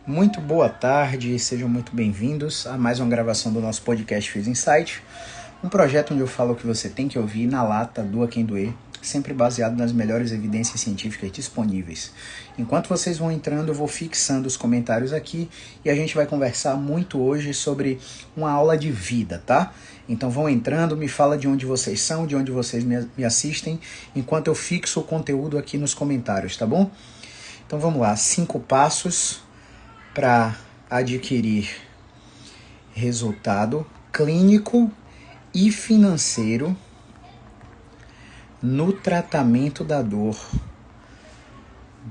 Muito boa tarde, sejam muito bem-vindos a mais uma gravação do nosso podcast Fiz Insight, um projeto onde eu falo o que você tem que ouvir na lata, doa quem doer, sempre baseado nas melhores evidências científicas disponíveis. Enquanto vocês vão entrando, eu vou fixando os comentários aqui e a gente vai conversar muito hoje sobre uma aula de vida, tá? Então vão entrando, me fala de onde vocês são, de onde vocês me assistem, enquanto eu fixo o conteúdo aqui nos comentários, tá bom? Então vamos lá, 5 passos para adquirir resultado clínico e financeiro no tratamento da dor /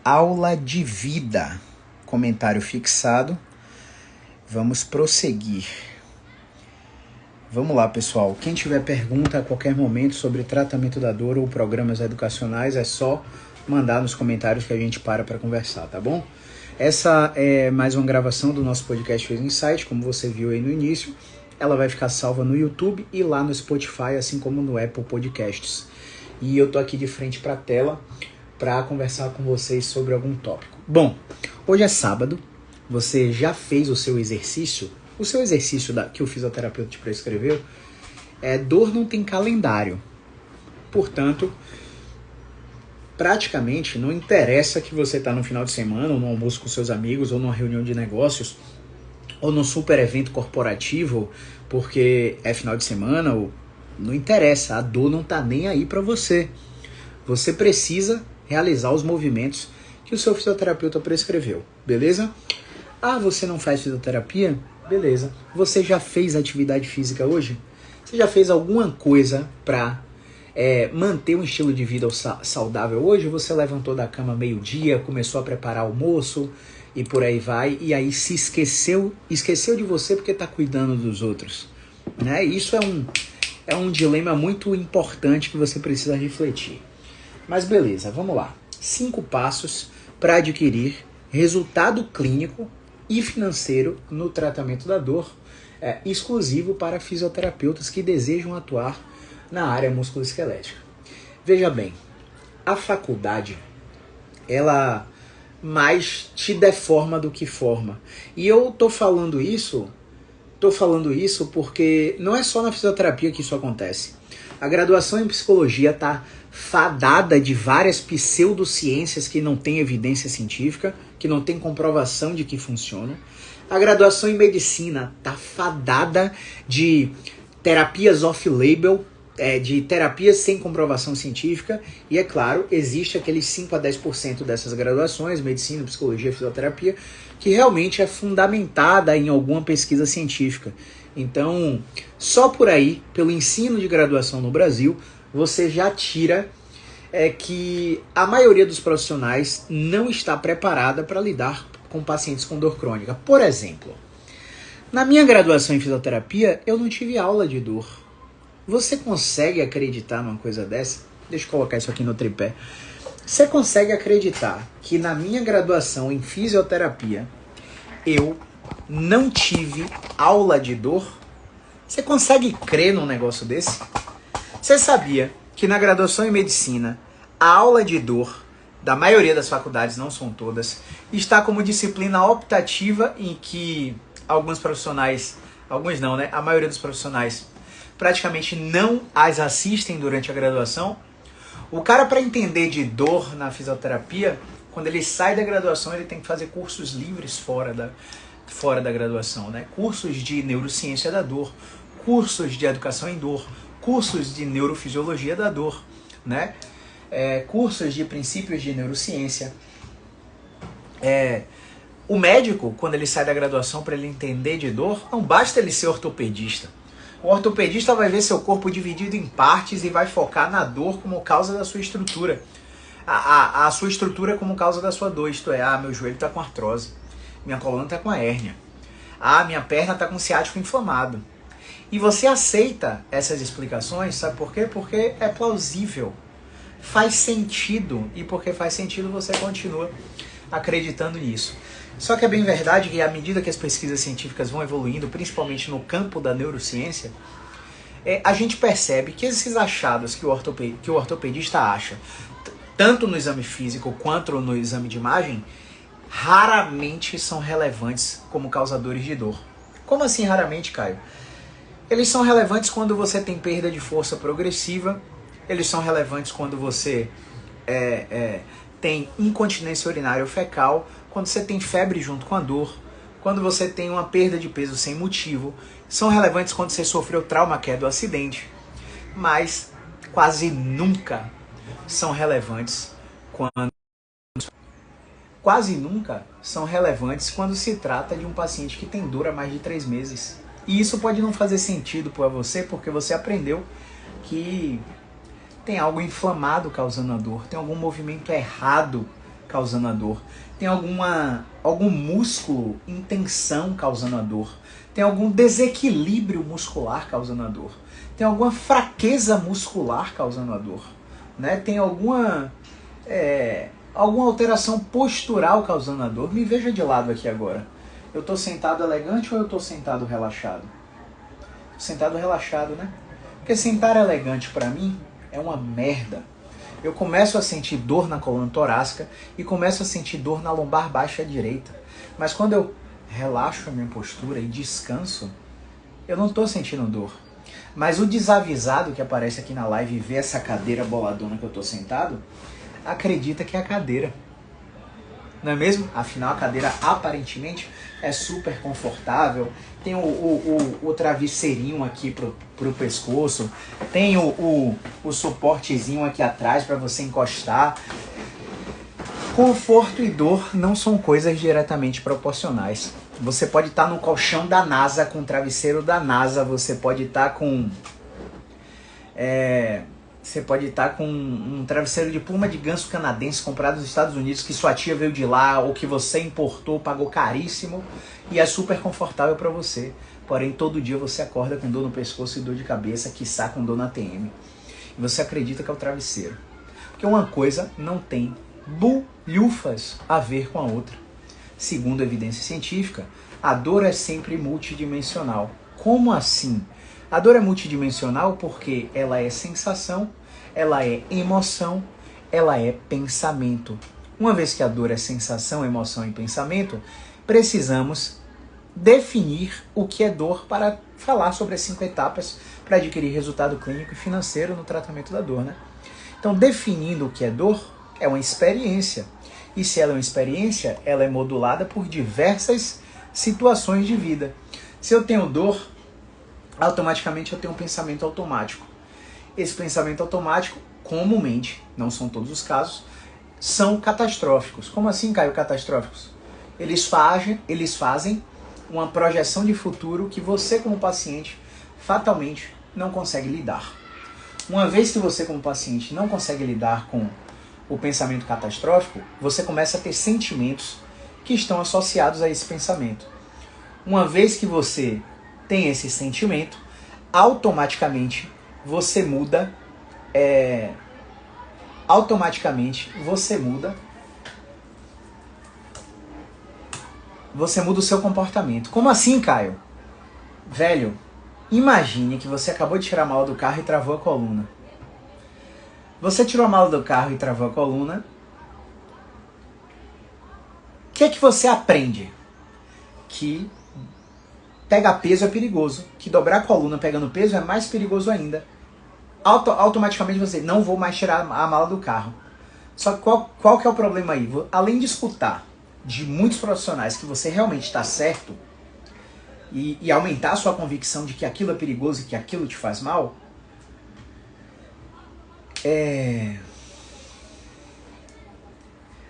aula de vida. Comentário fixado. Vamos prosseguir. Vamos lá, pessoal. Quem tiver pergunta a qualquer momento sobre tratamento da dor ou programas educacionais, é só mandar nos comentários que a gente para conversar, tá bom? Essa é mais uma gravação do nosso podcast Fiz Insight, como você viu aí no início. Ela vai ficar salva no YouTube e lá no Spotify, assim como no Apple Podcasts. E eu tô aqui de frente para a tela para conversar com vocês sobre algum tópico. Bom, hoje é sábado, você já fez o seu exercício? O seu exercício que o fisioterapeuta te prescreveu dor não tem calendário. Portanto, praticamente não interessa que você está no final de semana, ou no almoço com seus amigos, ou numa reunião de negócios, ou num super evento corporativo, porque é final de semana, ou não interessa, a dor não está nem aí para você. Você precisa realizar os movimentos que o seu fisioterapeuta prescreveu, beleza? Ah, você não faz fisioterapia? Beleza. Você já fez atividade física hoje? Você já fez alguma coisa para manter um estilo de vida saudável hoje? Você levantou da cama meio-dia, começou a preparar almoço e por aí vai, e aí se esqueceu de você porque está cuidando dos outros, né? Isso é um dilema muito importante que você precisa refletir. Mas beleza, vamos lá. 5 passos para adquirir resultado clínico e financeiro no tratamento da dor, exclusivo para fisioterapeutas que desejam atuar na área musculoesquelética. Veja bem, a faculdade, ela mais te deforma do que forma. E eu tô falando isso porque não é só na fisioterapia que isso acontece. A graduação em psicologia tá fadada de várias pseudociências que não tem evidência científica, que não tem comprovação de que funcionam. A graduação em medicina tá fadada de terapias off-label, de terapias sem comprovação científica, e é claro, existe aqueles 5 a 10% dessas graduações, medicina, psicologia, fisioterapia, que realmente é fundamentada em alguma pesquisa científica. Então, só por aí, pelo ensino de graduação no Brasil, você já tira que a maioria dos profissionais não está preparada para lidar com pacientes com dor crônica. Por exemplo, na minha graduação em fisioterapia, eu não tive aula de dor. Você consegue acreditar numa coisa dessa? Deixa eu colocar isso aqui no tripé. Você consegue acreditar que na minha graduação em fisioterapia eu não tive aula de dor? Você consegue crer num negócio desse? Você sabia que na graduação em medicina a aula de dor da maioria das faculdades, não são todas, está como disciplina optativa em que alguns profissionais, alguns não, né? A maioria dos profissionais praticamente não as assistem durante a graduação. O cara, para entender de dor na fisioterapia, quando ele sai da graduação, ele tem que fazer cursos livres fora da graduação, né? Cursos de neurociência da dor, cursos de educação em dor, cursos de neurofisiologia da dor, né? Cursos de princípios de neurociência. O médico, quando ele sai da graduação, para ele entender de dor, não basta ele ser ortopedista. O ortopedista vai ver seu corpo dividido em partes e vai focar na dor como causa da sua estrutura. A sua estrutura como causa da sua dor, isto é, meu joelho está com artrose, minha coluna está com a hérnia, minha perna está com ciático inflamado. E você aceita essas explicações, sabe por quê? Porque é plausível, faz sentido, e porque faz sentido você continua acreditando nisso. Só que é bem verdade que à medida que as pesquisas científicas vão evoluindo, principalmente no campo da neurociência, a gente percebe que esses achados que o ortopedista acha tanto no exame físico quanto no exame de imagem, raramente são relevantes como causadores de dor. Como assim raramente, Caio? Eles são relevantes quando você tem perda de força progressiva, eles são relevantes quando você tem incontinência urinária ou fecal, quando você tem febre junto com a dor, quando você tem uma perda de peso sem motivo, são relevantes quando você sofreu trauma, queda ou acidente, mas quase nunca são relevantes quando se trata de um paciente que tem dor há mais de 3 meses. E isso pode não fazer sentido para você, porque você aprendeu que tem algo inflamado causando a dor, tem algum movimento errado causando a dor, tem algum músculo em tensão causando a dor, tem algum desequilíbrio muscular causando a dor, tem alguma fraqueza muscular causando a dor, né? Tem alguma alteração postural causando a dor. Me veja de lado aqui agora. Eu estou sentado elegante ou eu estou sentado relaxado? Sentado relaxado, né? Porque sentar elegante para mim é uma merda. Eu começo a sentir dor na coluna torácica e começo a sentir dor na lombar baixa direita. Mas quando eu relaxo a minha postura e descanso, eu não estou sentindo dor. Mas o desavisado que aparece aqui na live e vê essa cadeira boladona que eu estou sentado, acredita que é a cadeira. Não é mesmo? Afinal, a cadeira aparentemente é super confortável. Tem o travesseirinho aqui pro pescoço. Tem o suportezinho aqui atrás para você encostar. Conforto e dor não são coisas diretamente proporcionais. Você pode estar no colchão da NASA, com o travesseiro da NASA. Você pode estar com... Você pode estar com um travesseiro de pluma de ganso canadense comprado nos Estados Unidos, que sua tia veio de lá, ou que você importou, pagou caríssimo, e é super confortável para você. Porém, todo dia você acorda com dor no pescoço e dor de cabeça, quiçá com dor na TM. E você acredita que é o travesseiro. Porque uma coisa não tem bulhufas a ver com a outra. Segundo a evidência científica, a dor é sempre multidimensional. Como assim? A dor é multidimensional porque ela é sensação, ela é emoção, ela é pensamento. Uma vez que a dor é sensação, emoção e pensamento, precisamos definir o que é dor para falar sobre as 5 etapas para adquirir resultado clínico e financeiro no tratamento da dor, né? Então, definindo o que é dor, é uma experiência. E se ela é uma experiência, ela é modulada por diversas situações de vida. Se eu tenho dor, automaticamente eu tenho um pensamento automático. Esse pensamento automático, comumente, não são todos os casos, são catastróficos. Como assim, Caio, catastróficos? Eles fazem uma projeção de futuro que você, como paciente, fatalmente não consegue lidar. Uma vez que você, como paciente, não consegue lidar com o pensamento catastrófico, você começa a ter sentimentos que estão associados a esse pensamento. Uma vez que você tem esse sentimento, automaticamente você muda o seu comportamento. Como assim, Caio? Velho, imagine que você acabou de tirar a mala do carro e travou a coluna. Você tirou a mala do carro e travou a coluna. O que é que você aprende? Que pegar peso é perigoso, que dobrar a coluna pegando peso é mais perigoso ainda. Automaticamente você, não vou mais tirar a mala do carro. Só que qual que é o problema aí? Além de escutar de muitos profissionais que você realmente está certo e aumentar a sua convicção de que aquilo é perigoso e que aquilo te faz mal,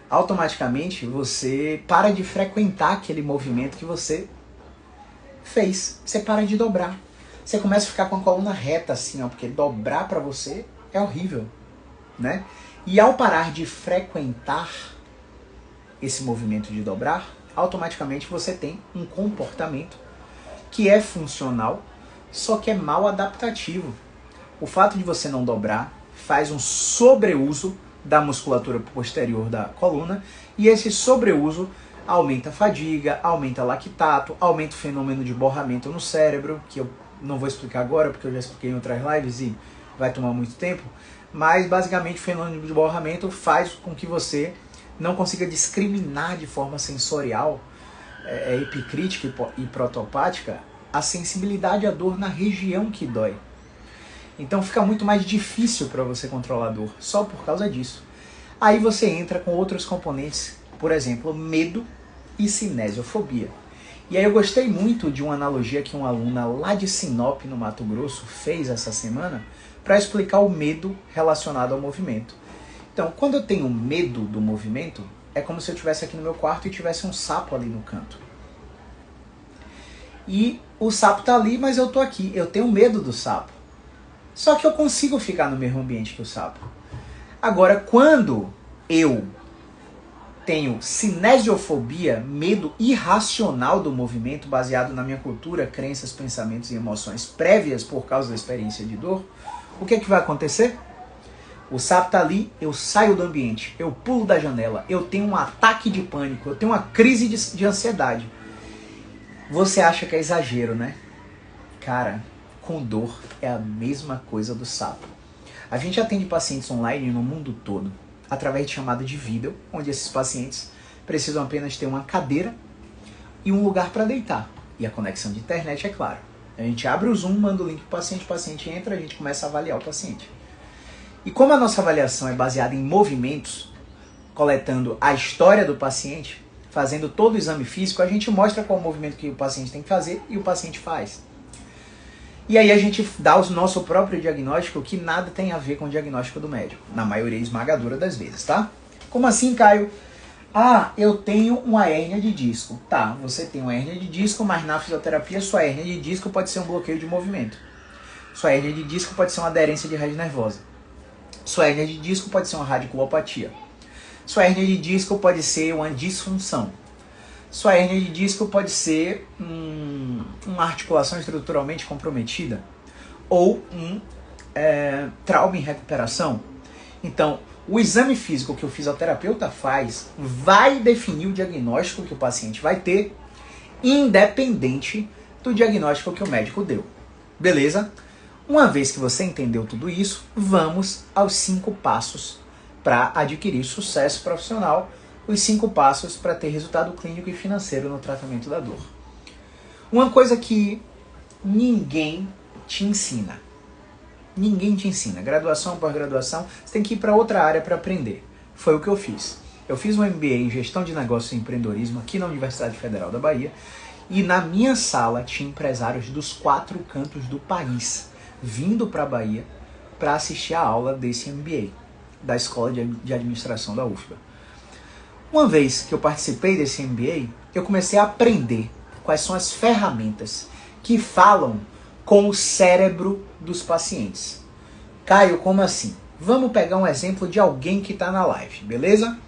automaticamente você para de frequentar aquele movimento que você fez. Você para de dobrar. Você começa a ficar com a coluna reta assim, ó, porque dobrar para você é horrível, né? E ao parar de frequentar esse movimento de dobrar, automaticamente você tem um comportamento que é funcional, só que é mal adaptativo. O fato de você não dobrar faz um sobreuso da musculatura posterior da coluna, e esse sobreuso aumenta a fadiga, aumenta o lactato, aumenta o fenômeno de borramento no cérebro, que eu não vou explicar agora, porque eu já expliquei em outras lives e vai tomar muito tempo, mas basicamente o fenômeno de borramento faz com que você não consiga discriminar de forma sensorial, epicrítica e protopática, a sensibilidade à dor na região que dói. Então fica muito mais difícil para você controlar a dor, só por causa disso. Aí você entra com outros componentes, por exemplo, medo e cinesiofobia. E aí eu gostei muito de uma analogia que uma aluna lá de Sinop, no Mato Grosso, fez essa semana para explicar o medo relacionado ao movimento. Então, quando eu tenho medo do movimento, é como se eu estivesse aqui no meu quarto e tivesse um sapo ali no canto. E o sapo tá ali, mas eu tô aqui. Eu tenho medo do sapo. Só que eu consigo ficar no mesmo ambiente que o sapo. Agora, quando eu tenho cinesiofobia, medo irracional do movimento, baseado na minha cultura, crenças, pensamentos e emoções prévias por causa da experiência de dor, o que vai acontecer? O sapo tá ali, eu saio do ambiente, eu pulo da janela, eu tenho um ataque de pânico, eu tenho uma crise de ansiedade. Você acha que é exagero, né? Cara, com dor é a mesma coisa do sapo. A gente atende pacientes online no mundo todo, através de chamada de vídeo, onde esses pacientes precisam apenas ter uma cadeira e um lugar para deitar. E a conexão de internet, é claro. A gente abre o Zoom, manda o link para o paciente entra, a gente começa a avaliar o paciente. E como a nossa avaliação é baseada em movimentos, coletando a história do paciente, fazendo todo o exame físico, a gente mostra qual o movimento que o paciente tem que fazer e o paciente faz. E aí a gente dá o nosso próprio diagnóstico, que nada tem a ver com o diagnóstico do médico, na maioria esmagadora das vezes, tá? Como assim, Caio? Ah, eu tenho uma hérnia de disco. Tá, você tem uma hérnia de disco, mas na fisioterapia sua hérnia de disco pode ser um bloqueio de movimento. Sua hérnia de disco pode ser uma aderência de rede nervosa. Sua hérnia de disco pode ser uma radiculopatia. Sua hérnia de disco pode ser uma disfunção. Sua hérnia de disco pode ser uma articulação estruturalmente comprometida ou um trauma em recuperação. Então, o exame físico que o fisioterapeuta faz vai definir o diagnóstico que o paciente vai ter, independente do diagnóstico que o médico deu. Beleza? Uma vez que você entendeu tudo isso, vamos aos 5 passos para adquirir sucesso profissional, os 5 passos para ter resultado clínico e financeiro no tratamento da dor. Uma coisa que ninguém te ensina. Ninguém te ensina. Graduação, pós-graduação, você tem que ir para outra área para aprender. Foi o que eu fiz. Eu fiz um MBA em Gestão de Negócios e Empreendedorismo aqui na Universidade Federal da Bahia e na minha sala tinha empresários dos 4 cantos do país vindo para a Bahia para assistir a aula desse MBA, da Escola de Administração da UFBA. Uma vez que eu participei desse MBA, eu comecei a aprender quais são as ferramentas que falam com o cérebro dos pacientes. Caio, como assim? Vamos pegar um exemplo de alguém que está na live, beleza?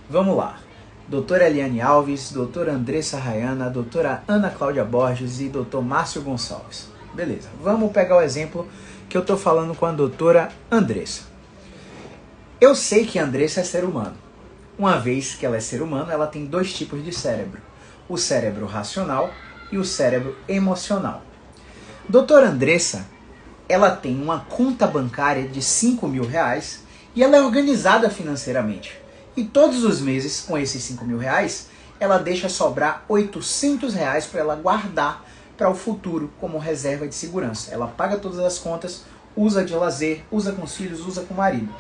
Vamos lá. Doutora Eliane Alves, doutora Andressa Rayana, doutora Ana Cláudia Borges e doutor Márcio Gonçalves. Beleza, vamos pegar o exemplo que eu estou falando com a doutora Andressa. Eu sei que a Andressa é ser humano. Uma vez que ela é ser humano, ela tem 2 tipos de cérebro. O cérebro racional e o cérebro emocional. Doutora Andressa, ela tem uma conta bancária de R$5.000 e ela é organizada financeiramente. E todos os meses, com esses R$5.000, ela deixa sobrar R$800 para ela guardar para o futuro como reserva de segurança. Ela paga todas as contas, usa de lazer, usa com os filhos, usa com o marido.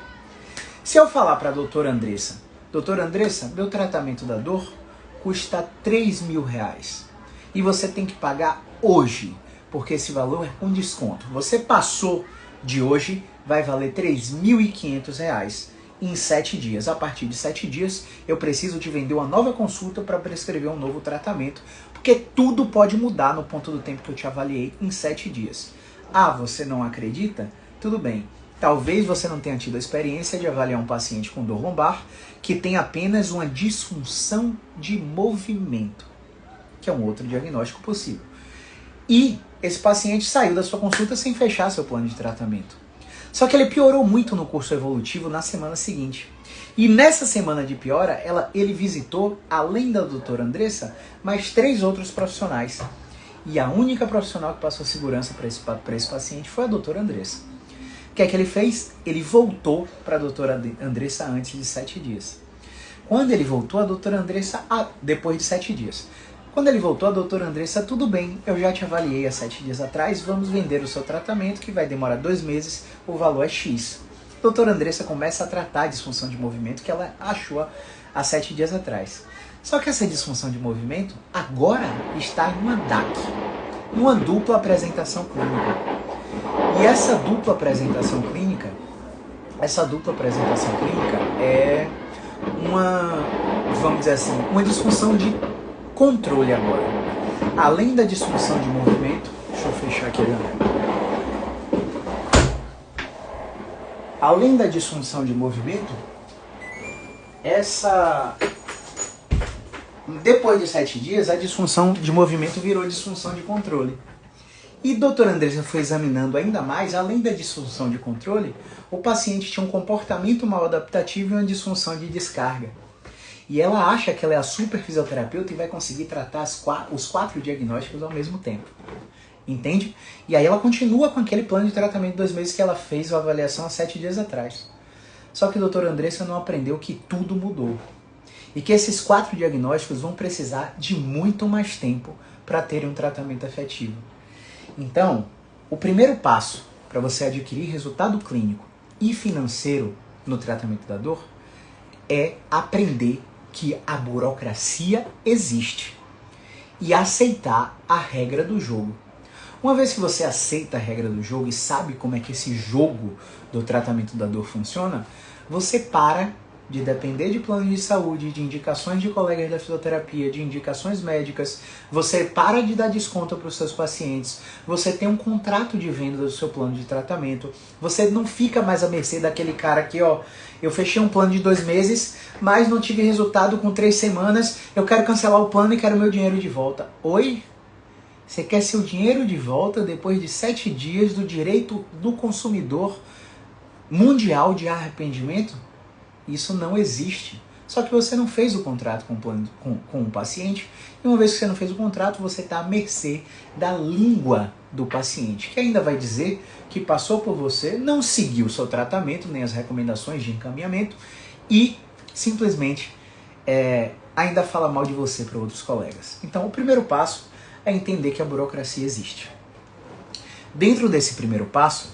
Se eu falar para a doutora Andressa, meu tratamento da dor custa R$3.000 e você tem que pagar hoje, porque esse valor é com desconto. Você passou de hoje, vai valer R$3.500 em 7 dias. A partir de 7 dias, eu preciso te vender uma nova consulta para prescrever um novo tratamento, porque tudo pode mudar no ponto do tempo que eu te avaliei em 7 dias. Ah, você não acredita? Tudo bem. Talvez você não tenha tido a experiência de avaliar um paciente com dor lombar que tem apenas uma disfunção de movimento, que é um outro diagnóstico possível. E esse paciente saiu da sua consulta sem fechar seu plano de tratamento. Só que ele piorou muito no curso evolutivo na semana seguinte. E nessa semana de piora, ele visitou, além da doutora Andressa, mais 3 outros profissionais. E a única profissional que passou segurança para esse paciente foi a doutora Andressa. O que é que ele fez? Ele voltou para a doutora Andressa antes de 7 dias. Quando ele voltou, a doutora Andressa, depois de 7 dias. Quando ele voltou, a doutora Andressa, tudo bem, eu já te avaliei há 7 dias atrás, vamos vender o seu tratamento, que vai demorar 2 meses, o valor é X. A doutora Andressa começa a tratar a disfunção de movimento que ela achou há 7 dias atrás. Só que essa disfunção de movimento agora está em uma DAC, uma dupla apresentação clínica. E essa dupla apresentação clínica é vamos dizer assim, uma disfunção de controle agora. Além da disfunção de movimento, deixa eu fechar aqui, galera. Além da disfunção de movimento, depois de 7 dias, a disfunção de movimento virou disfunção de controle. E a doutora Andressa foi examinando ainda mais, além da disfunção de controle, o paciente tinha um comportamento mal adaptativo e uma disfunção de descarga. E ela acha que ela é a super fisioterapeuta e vai conseguir tratar os 4 diagnósticos ao mesmo tempo. Entende? E aí ela continua com aquele plano de tratamento de 2 meses que ela fez a avaliação há 7 dias atrás. Só que a doutora Andressa não aprendeu que tudo mudou. E que esses 4 diagnósticos vão precisar de muito mais tempo para terem um tratamento efetivo. Então, o primeiro passo para você adquirir resultado clínico e financeiro no tratamento da dor é aprender que a burocracia existe e aceitar a regra do jogo. Uma vez que você aceita a regra do jogo e sabe como é que esse jogo do tratamento da dor funciona, você para de depender de plano de saúde, de indicações de colegas da fisioterapia, de indicações médicas, você para de dar desconto para os seus pacientes, você tem um contrato de venda do seu plano de tratamento, você não fica mais à mercê daquele cara que, eu fechei um plano de 2 meses, mas não tive resultado com 3 semanas, eu quero cancelar o plano e quero meu dinheiro de volta. Oi? Você quer seu dinheiro de volta depois de 7 dias do direito do consumidor mundial de arrependimento? Isso não existe. Só que você não fez o contrato com o paciente, e uma vez que você não fez o contrato, você está à mercê da língua do paciente, que ainda vai dizer que passou por você, não seguiu o seu tratamento, nem as recomendações de encaminhamento, e simplesmente ainda fala mal de você para outros colegas. Então, o primeiro passo é entender que a burocracia existe. Dentro desse primeiro passo,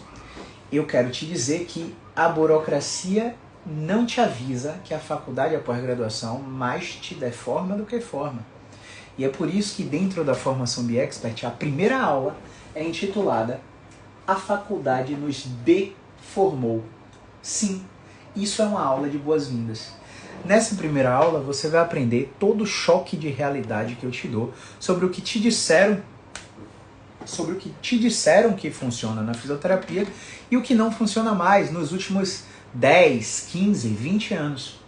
eu quero te dizer que a burocracia não te avisa que a faculdade e a pós-graduação mais te deforma do que forma. E é por isso que dentro da formação BeExpert, a primeira aula é intitulada A Faculdade nos Deformou. Sim, isso é uma aula de boas-vindas. Nessa primeira aula você vai aprender todo o choque de realidade que eu te dou sobre o que te disseram que funciona na fisioterapia e o que não funciona mais nos últimos 10, 15, 20 anos.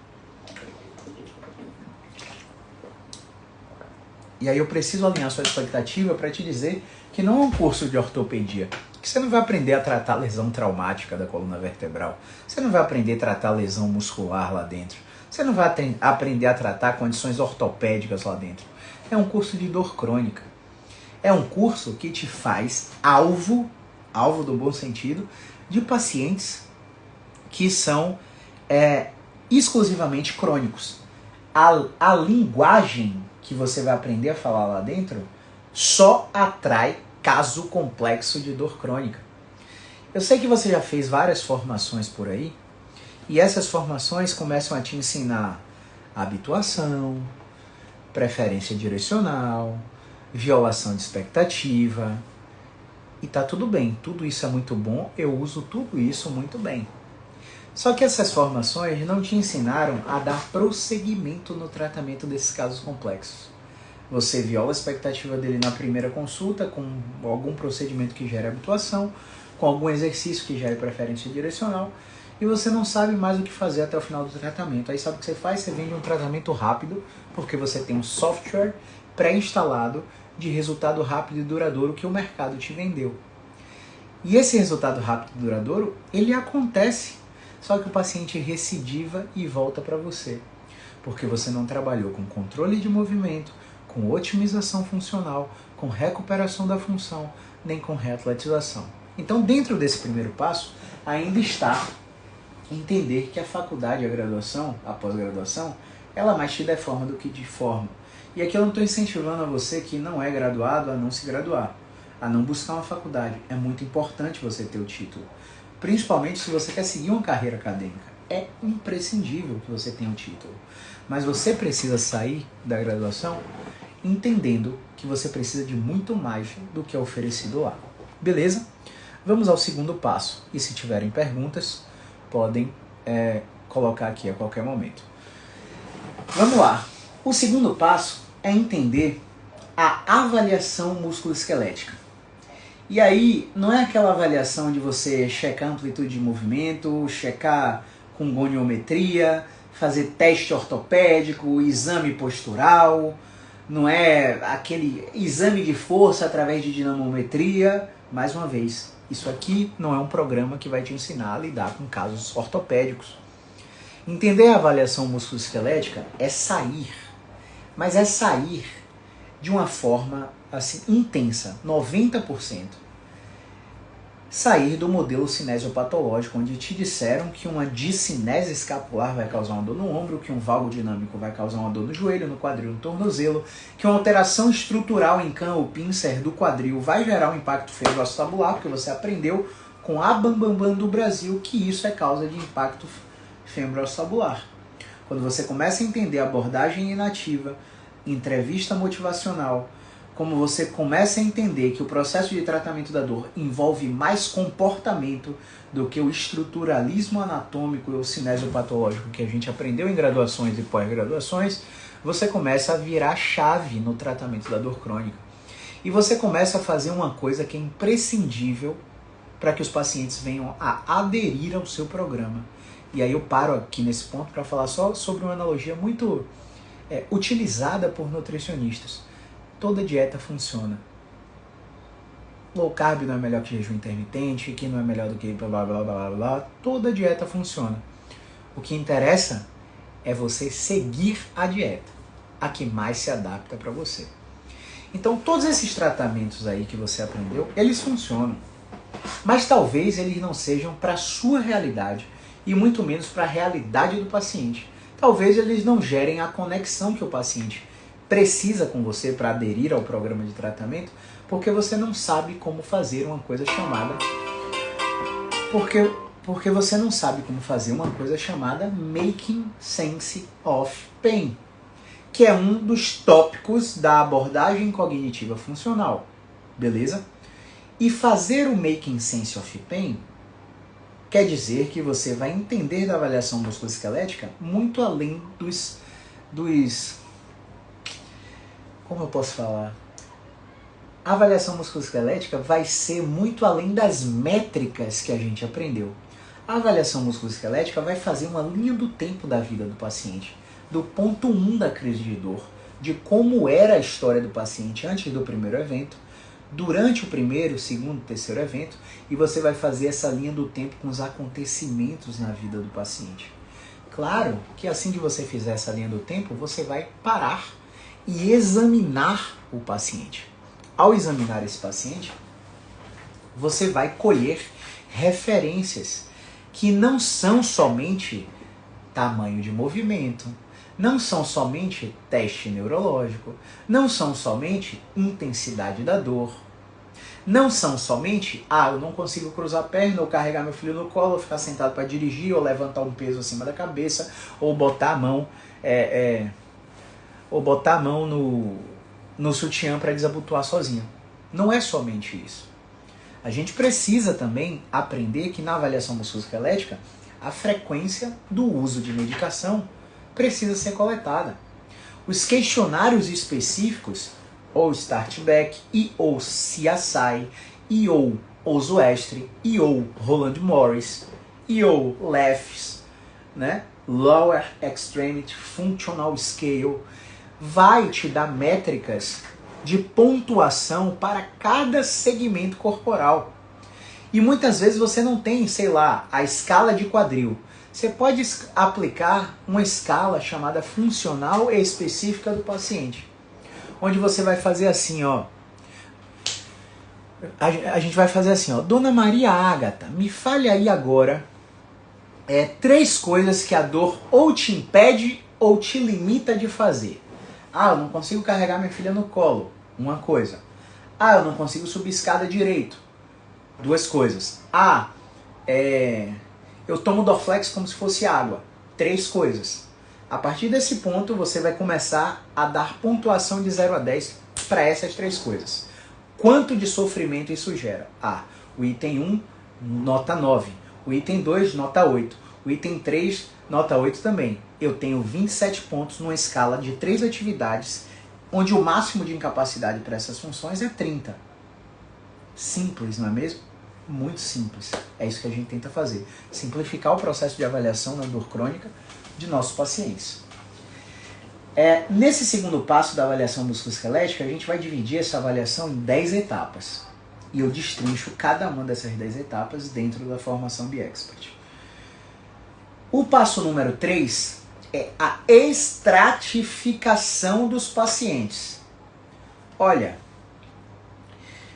E aí eu preciso alinhar sua expectativa para te dizer que não é um curso de ortopedia, que você não vai aprender a tratar lesão traumática da coluna vertebral, você não vai aprender a tratar lesão muscular lá dentro, você não vai aprender a tratar condições ortopédicas lá dentro. É um curso de dor crônica. É um curso que te faz alvo do bom sentido, de pacientes que são exclusivamente crônicos. A linguagem que você vai aprender a falar lá dentro só atrai caso complexo de dor crônica. Eu sei que você já fez várias formações por aí, e essas formações começam a te ensinar habituação, preferência direcional, violação de expectativa, e tá tudo bem, tudo isso é muito bom, eu uso tudo isso muito bem. Só que essas formações não te ensinaram a dar prosseguimento no tratamento desses casos complexos. Você viola a expectativa dele na primeira consulta com algum procedimento que gere habituação, com algum exercício que gere preferência direcional, e você não sabe mais o que fazer até o final do tratamento. Aí sabe o que você faz? Você vende um tratamento rápido, porque você tem um software pré-instalado de resultado rápido e duradouro que o mercado te vendeu. E esse resultado rápido e duradouro, ele acontece, só que o paciente recidiva e volta para você, porque você não trabalhou com controle de movimento, com otimização funcional, com recuperação da função, nem com reatletização. Então, dentro desse primeiro passo, ainda está entender que a faculdade, a graduação, a pós-graduação, ela mais te deforma do que te forma. E aqui eu não estou incentivando a você que não é graduado a não se graduar, a não buscar uma faculdade. É muito importante você ter o título, principalmente se você quer seguir uma carreira acadêmica. É imprescindível que você tenha um título. Mas você precisa sair da graduação entendendo que você precisa de muito mais do que é oferecido lá. Beleza? Vamos ao segundo passo. E se tiverem perguntas, podem colocar aqui a qualquer momento. Vamos lá. O segundo passo é entender a avaliação musculoesquelética. E aí, não é aquela avaliação de você checar a amplitude de movimento, checar com goniometria, fazer teste ortopédico, exame postural, não é aquele exame de força através de dinamometria. Mais uma vez, isso aqui não é um programa que vai te ensinar a lidar com casos ortopédicos. Entender a avaliação musculoesquelética é sair, mas é sair de uma forma assim intensa, 90%. Sair do modelo cinesiopatológico, onde te disseram que uma discinese escapular vai causar uma dor no ombro, que um valgo dinâmico vai causar uma dor no joelho, no quadril, no tornozelo, que uma alteração estrutural em can ou pincer do quadril vai gerar um impacto femoroacetabular, porque você aprendeu com a Bambambam do Brasil que isso é causa de impacto femoroacetabular. Quando você começa a entender a abordagem inativa, entrevista motivacional, como você começa a entender que o processo de tratamento da dor envolve mais comportamento do que o estruturalismo anatômico e o cinesiopatológico que a gente aprendeu em graduações e pós-graduações, você começa a virar chave no tratamento da dor crônica. E você começa a fazer uma coisa que é imprescindível para que os pacientes venham a aderir ao seu programa. E aí eu paro aqui nesse ponto para falar só sobre uma analogia muito utilizada por nutricionistas. Toda dieta funciona. Low carb não é melhor que jejum intermitente, que não é melhor do que blá blá blá blá blá. Toda dieta funciona. O que interessa é você seguir a dieta, a que mais se adapta para você. Então todos esses tratamentos aí que você aprendeu, eles funcionam. Mas talvez eles não sejam para a sua realidade e muito menos para a realidade do paciente. Talvez eles não gerem a conexão que o paciente precisa com você para aderir ao programa de tratamento, porque você não sabe como fazer uma coisa chamada... Porque você não sabe como fazer uma coisa chamada Making Sense of Pain, que é um dos tópicos da abordagem cognitiva funcional. Beleza? E fazer o Making Sense of Pain quer dizer que você vai entender da avaliação musculoesquelética muito além dos como eu posso falar? A avaliação musculoesquelética vai ser muito além das métricas que a gente aprendeu. A avaliação musculoesquelética vai fazer uma linha do tempo da vida do paciente, do ponto 1 da crise de dor, de como era a história do paciente antes do primeiro evento, durante o primeiro, segundo, terceiro evento, e você vai fazer essa linha do tempo com os acontecimentos na vida do paciente. Claro que assim que você fizer essa linha do tempo, você vai parar e examinar o paciente. Ao examinar esse paciente, você vai colher referências que não são somente tamanho de movimento, não são somente teste neurológico, não são somente intensidade da dor, não são somente, eu não consigo cruzar a perna, ou carregar meu filho no colo, ou ficar sentado para dirigir, ou levantar um peso acima da cabeça, ou botar a mão no sutiã para desabotoar sozinho. Não é somente isso. A gente precisa também aprender que na avaliação musculoesquelética a frequência do uso de medicação precisa ser coletada. Os questionários específicos, ou Start-Back, e ou CSI, e ou Ozoestre, e ou Roland Morris, e ou LEFS, né? Lower Extremity Functional Scale, vai te dar métricas de pontuação para cada segmento corporal. E muitas vezes você não tem, sei lá, a escala de quadril. Você pode aplicar uma escala chamada funcional e específica do paciente, onde você vai fazer assim, ó. A gente vai fazer assim, ó. Dona Maria Ágata, me fale aí agora 3 coisas que a dor ou te impede ou te limita de fazer. Ah, eu não consigo carregar minha filha no colo. Uma coisa. Ah, eu não consigo subir escada direito. 2 coisas. Ah, eu tomo Dorflex como se fosse água. 3 coisas. A partir desse ponto, você vai começar a dar pontuação de 0 a 10 para essas 3 coisas. Quanto de sofrimento isso gera? Ah, o item 1, nota 9. O item 2, nota 8. O item 3, nota 8 também. Eu tenho 27 pontos numa escala de 3 atividades, onde o máximo de incapacidade para essas funções é 30. Simples, não é mesmo? Muito simples. É isso que a gente tenta fazer. Simplificar o processo de avaliação na dor crônica de nossos pacientes. Nesse segundo passo da avaliação musculoesquelética, a gente vai dividir essa avaliação em 10 etapas. E eu destrincho cada uma dessas 10 etapas dentro da formação BiExpert. O passo número 3 é a estratificação dos pacientes. Olha,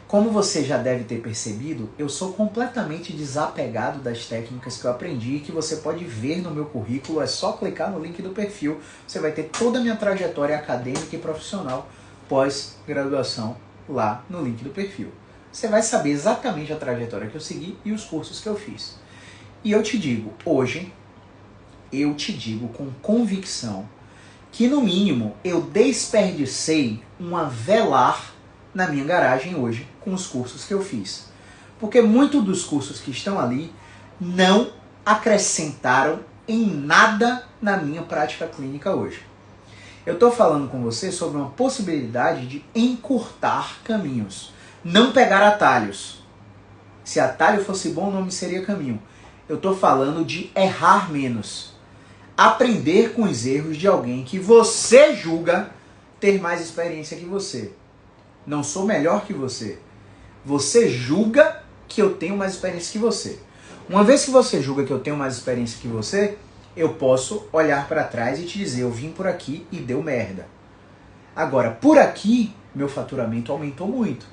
como você já deve ter percebido, eu sou completamente desapegado das técnicas que eu aprendi e que você pode ver no meu currículo. É só clicar no link do perfil, você vai ter toda a minha trajetória acadêmica e profissional pós-graduação lá no link do perfil. Você vai saber exatamente a trajetória que eu segui e os cursos que eu fiz. E eu te digo, hoje, eu te digo com convicção que no mínimo eu desperdicei um avelar na minha garagem hoje com os cursos que eu fiz. Porque muitos dos cursos que estão ali não acrescentaram em nada na minha prática clínica hoje. Eu estou falando com você sobre uma possibilidade de encurtar caminhos, não pegar atalhos. Se atalho fosse bom, o nome seria caminho. Eu estou falando de errar menos. Aprender com os erros de alguém que você julga ter mais experiência que você. Não sou melhor que você. Você julga que eu tenho mais experiência que você. Uma vez que você julga que eu tenho mais experiência que você, eu posso olhar para trás e te dizer, eu vim por aqui e deu merda. Agora, por aqui, meu faturamento aumentou muito.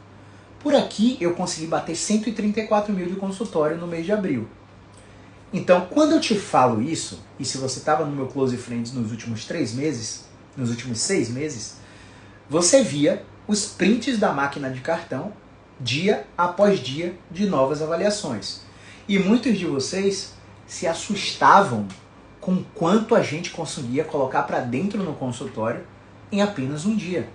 Por aqui, eu consegui bater 134 mil de consultório no mês de abril. Então, quando eu te falo isso, e se você estava no meu Close Friends nos últimos 3 meses, nos últimos 6 meses, você via os prints da máquina de cartão, dia após dia, de novas avaliações. E muitos de vocês se assustavam com quanto a gente conseguia colocar para dentro no consultório em apenas um dia.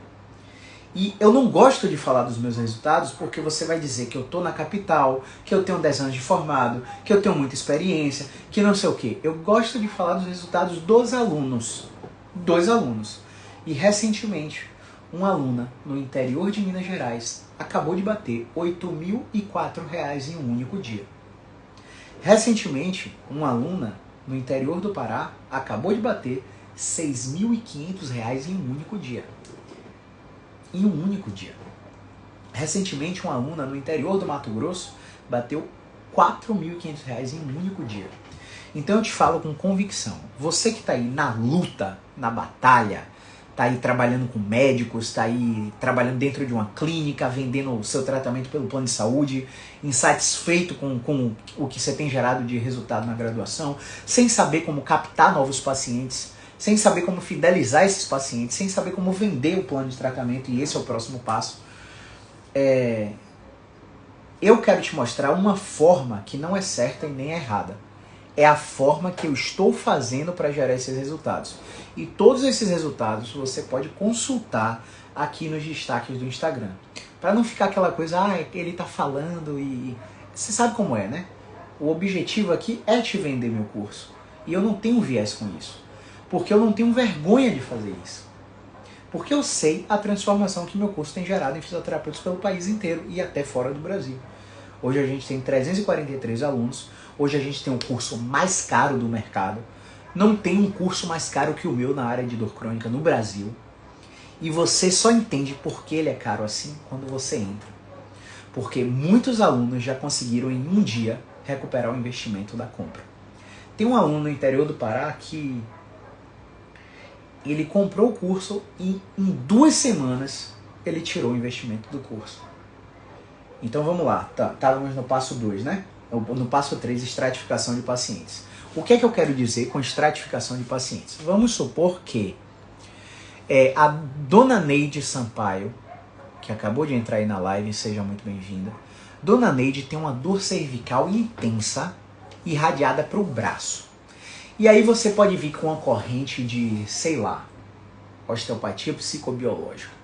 E eu não gosto de falar dos meus resultados porque você vai dizer que eu estou na capital, que eu tenho 10 anos de formado, que eu tenho muita experiência, que não sei o quê. Eu gosto de falar dos resultados dos alunos. 2 alunos. E recentemente, uma aluna no interior de Minas Gerais acabou de bater R$ 8.004 em um único dia. Recentemente, uma aluna no interior do Pará acabou de bater R$ 6.500 em um único dia. Em um único dia. Recentemente, uma aluna no interior do Mato Grosso bateu R$ 4.500 em um único dia. Então eu te falo com convicção. Você que está aí na luta, na batalha, está aí trabalhando com médicos, está aí trabalhando dentro de uma clínica, vendendo o seu tratamento pelo plano de saúde, insatisfeito com o que você tem gerado de resultado na graduação, sem saber como captar novos pacientes, sem saber como fidelizar esses pacientes, sem saber como vender o plano de tratamento, e esse é o próximo passo. Eu quero te mostrar uma forma que não é certa e nem é errada. É a forma que eu estou fazendo para gerar esses resultados. E todos esses resultados você pode consultar aqui nos destaques do Instagram. Para não ficar aquela coisa, ele está falando e... Você sabe como é, né? O objetivo aqui é te vender meu curso. E eu não tenho viés com isso. Porque eu não tenho vergonha de fazer isso. Porque eu sei a transformação que meu curso tem gerado em fisioterapeutas pelo país inteiro e até fora do Brasil. Hoje a gente tem 343 alunos. Hoje a gente tem o curso mais caro do mercado. Não tem um curso mais caro que o meu na área de dor crônica no Brasil. E você só entende por que ele é caro assim quando você entra. Porque muitos alunos já conseguiram em um dia recuperar o investimento da compra. Tem um aluno no interior do Pará que ele comprou o curso e em 2 semanas ele tirou o investimento do curso. Então vamos lá, estávamos no passo 2, né? No passo 3, estratificação de pacientes. O que é que eu quero dizer com estratificação de pacientes? Vamos supor que a dona Neide Sampaio, que acabou de entrar aí na live, seja muito bem-vinda. Dona Neide tem uma dor cervical intensa, irradiada para o braço. E aí você pode vir com uma corrente de, sei lá, osteopatia psicobiológica.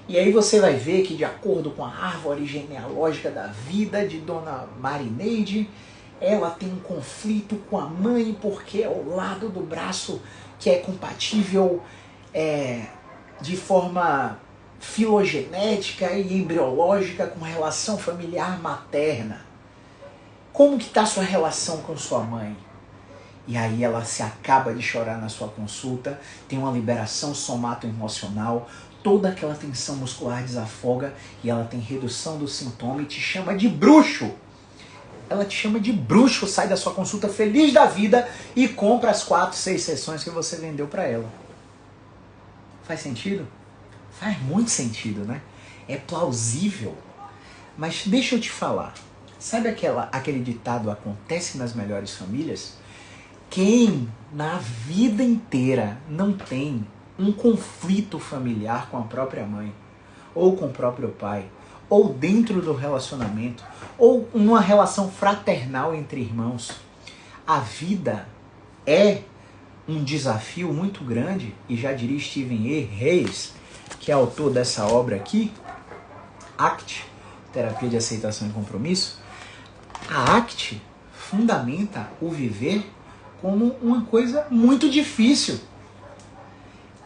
E aí você vai ver que, de acordo com a árvore genealógica da vida de Dona Marineide, ela tem um conflito com a mãe porque é o lado do braço que é compatível de forma filogenética e embriológica com relação familiar materna. Como que está a sua relação com sua mãe? E aí ela se acaba de chorar na sua consulta, tem uma liberação somato-emocional, toda aquela tensão muscular desafoga e ela tem redução do sintoma e te chama de bruxo. Ela te chama de bruxo, sai da sua consulta feliz da vida e compra as 4, 6 sessões que você vendeu para ela. Faz sentido? Faz muito sentido, né? É plausível. Mas deixa eu te falar. Sabe aquele ditado acontece nas melhores famílias? Quem na vida inteira não tem um conflito familiar com a própria mãe, ou com o próprio pai, ou dentro do relacionamento, ou uma relação fraternal entre irmãos, a vida é um desafio muito grande, e já diria Steven E. Reis, que é autor dessa obra aqui, ACT, Terapia de Aceitação e Compromisso. A ACT fundamenta o viver como uma coisa muito difícil.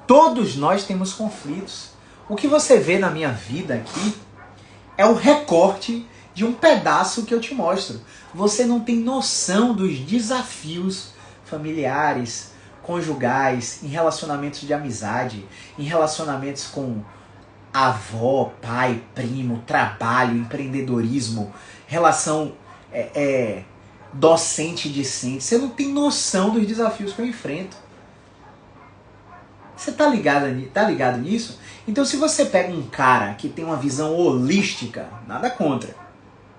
Todos nós temos conflitos. O que você vê na minha vida aqui é o recorte de um pedaço que eu te mostro. Você não tem noção dos desafios familiares, conjugais, em relacionamentos de amizade, em relacionamentos com avó, pai, primo, trabalho, empreendedorismo, relação docente-discente. Você não tem noção dos desafios que eu enfrento. Você tá ligado nisso? Então, se você pega um cara que tem uma visão holística, nada contra.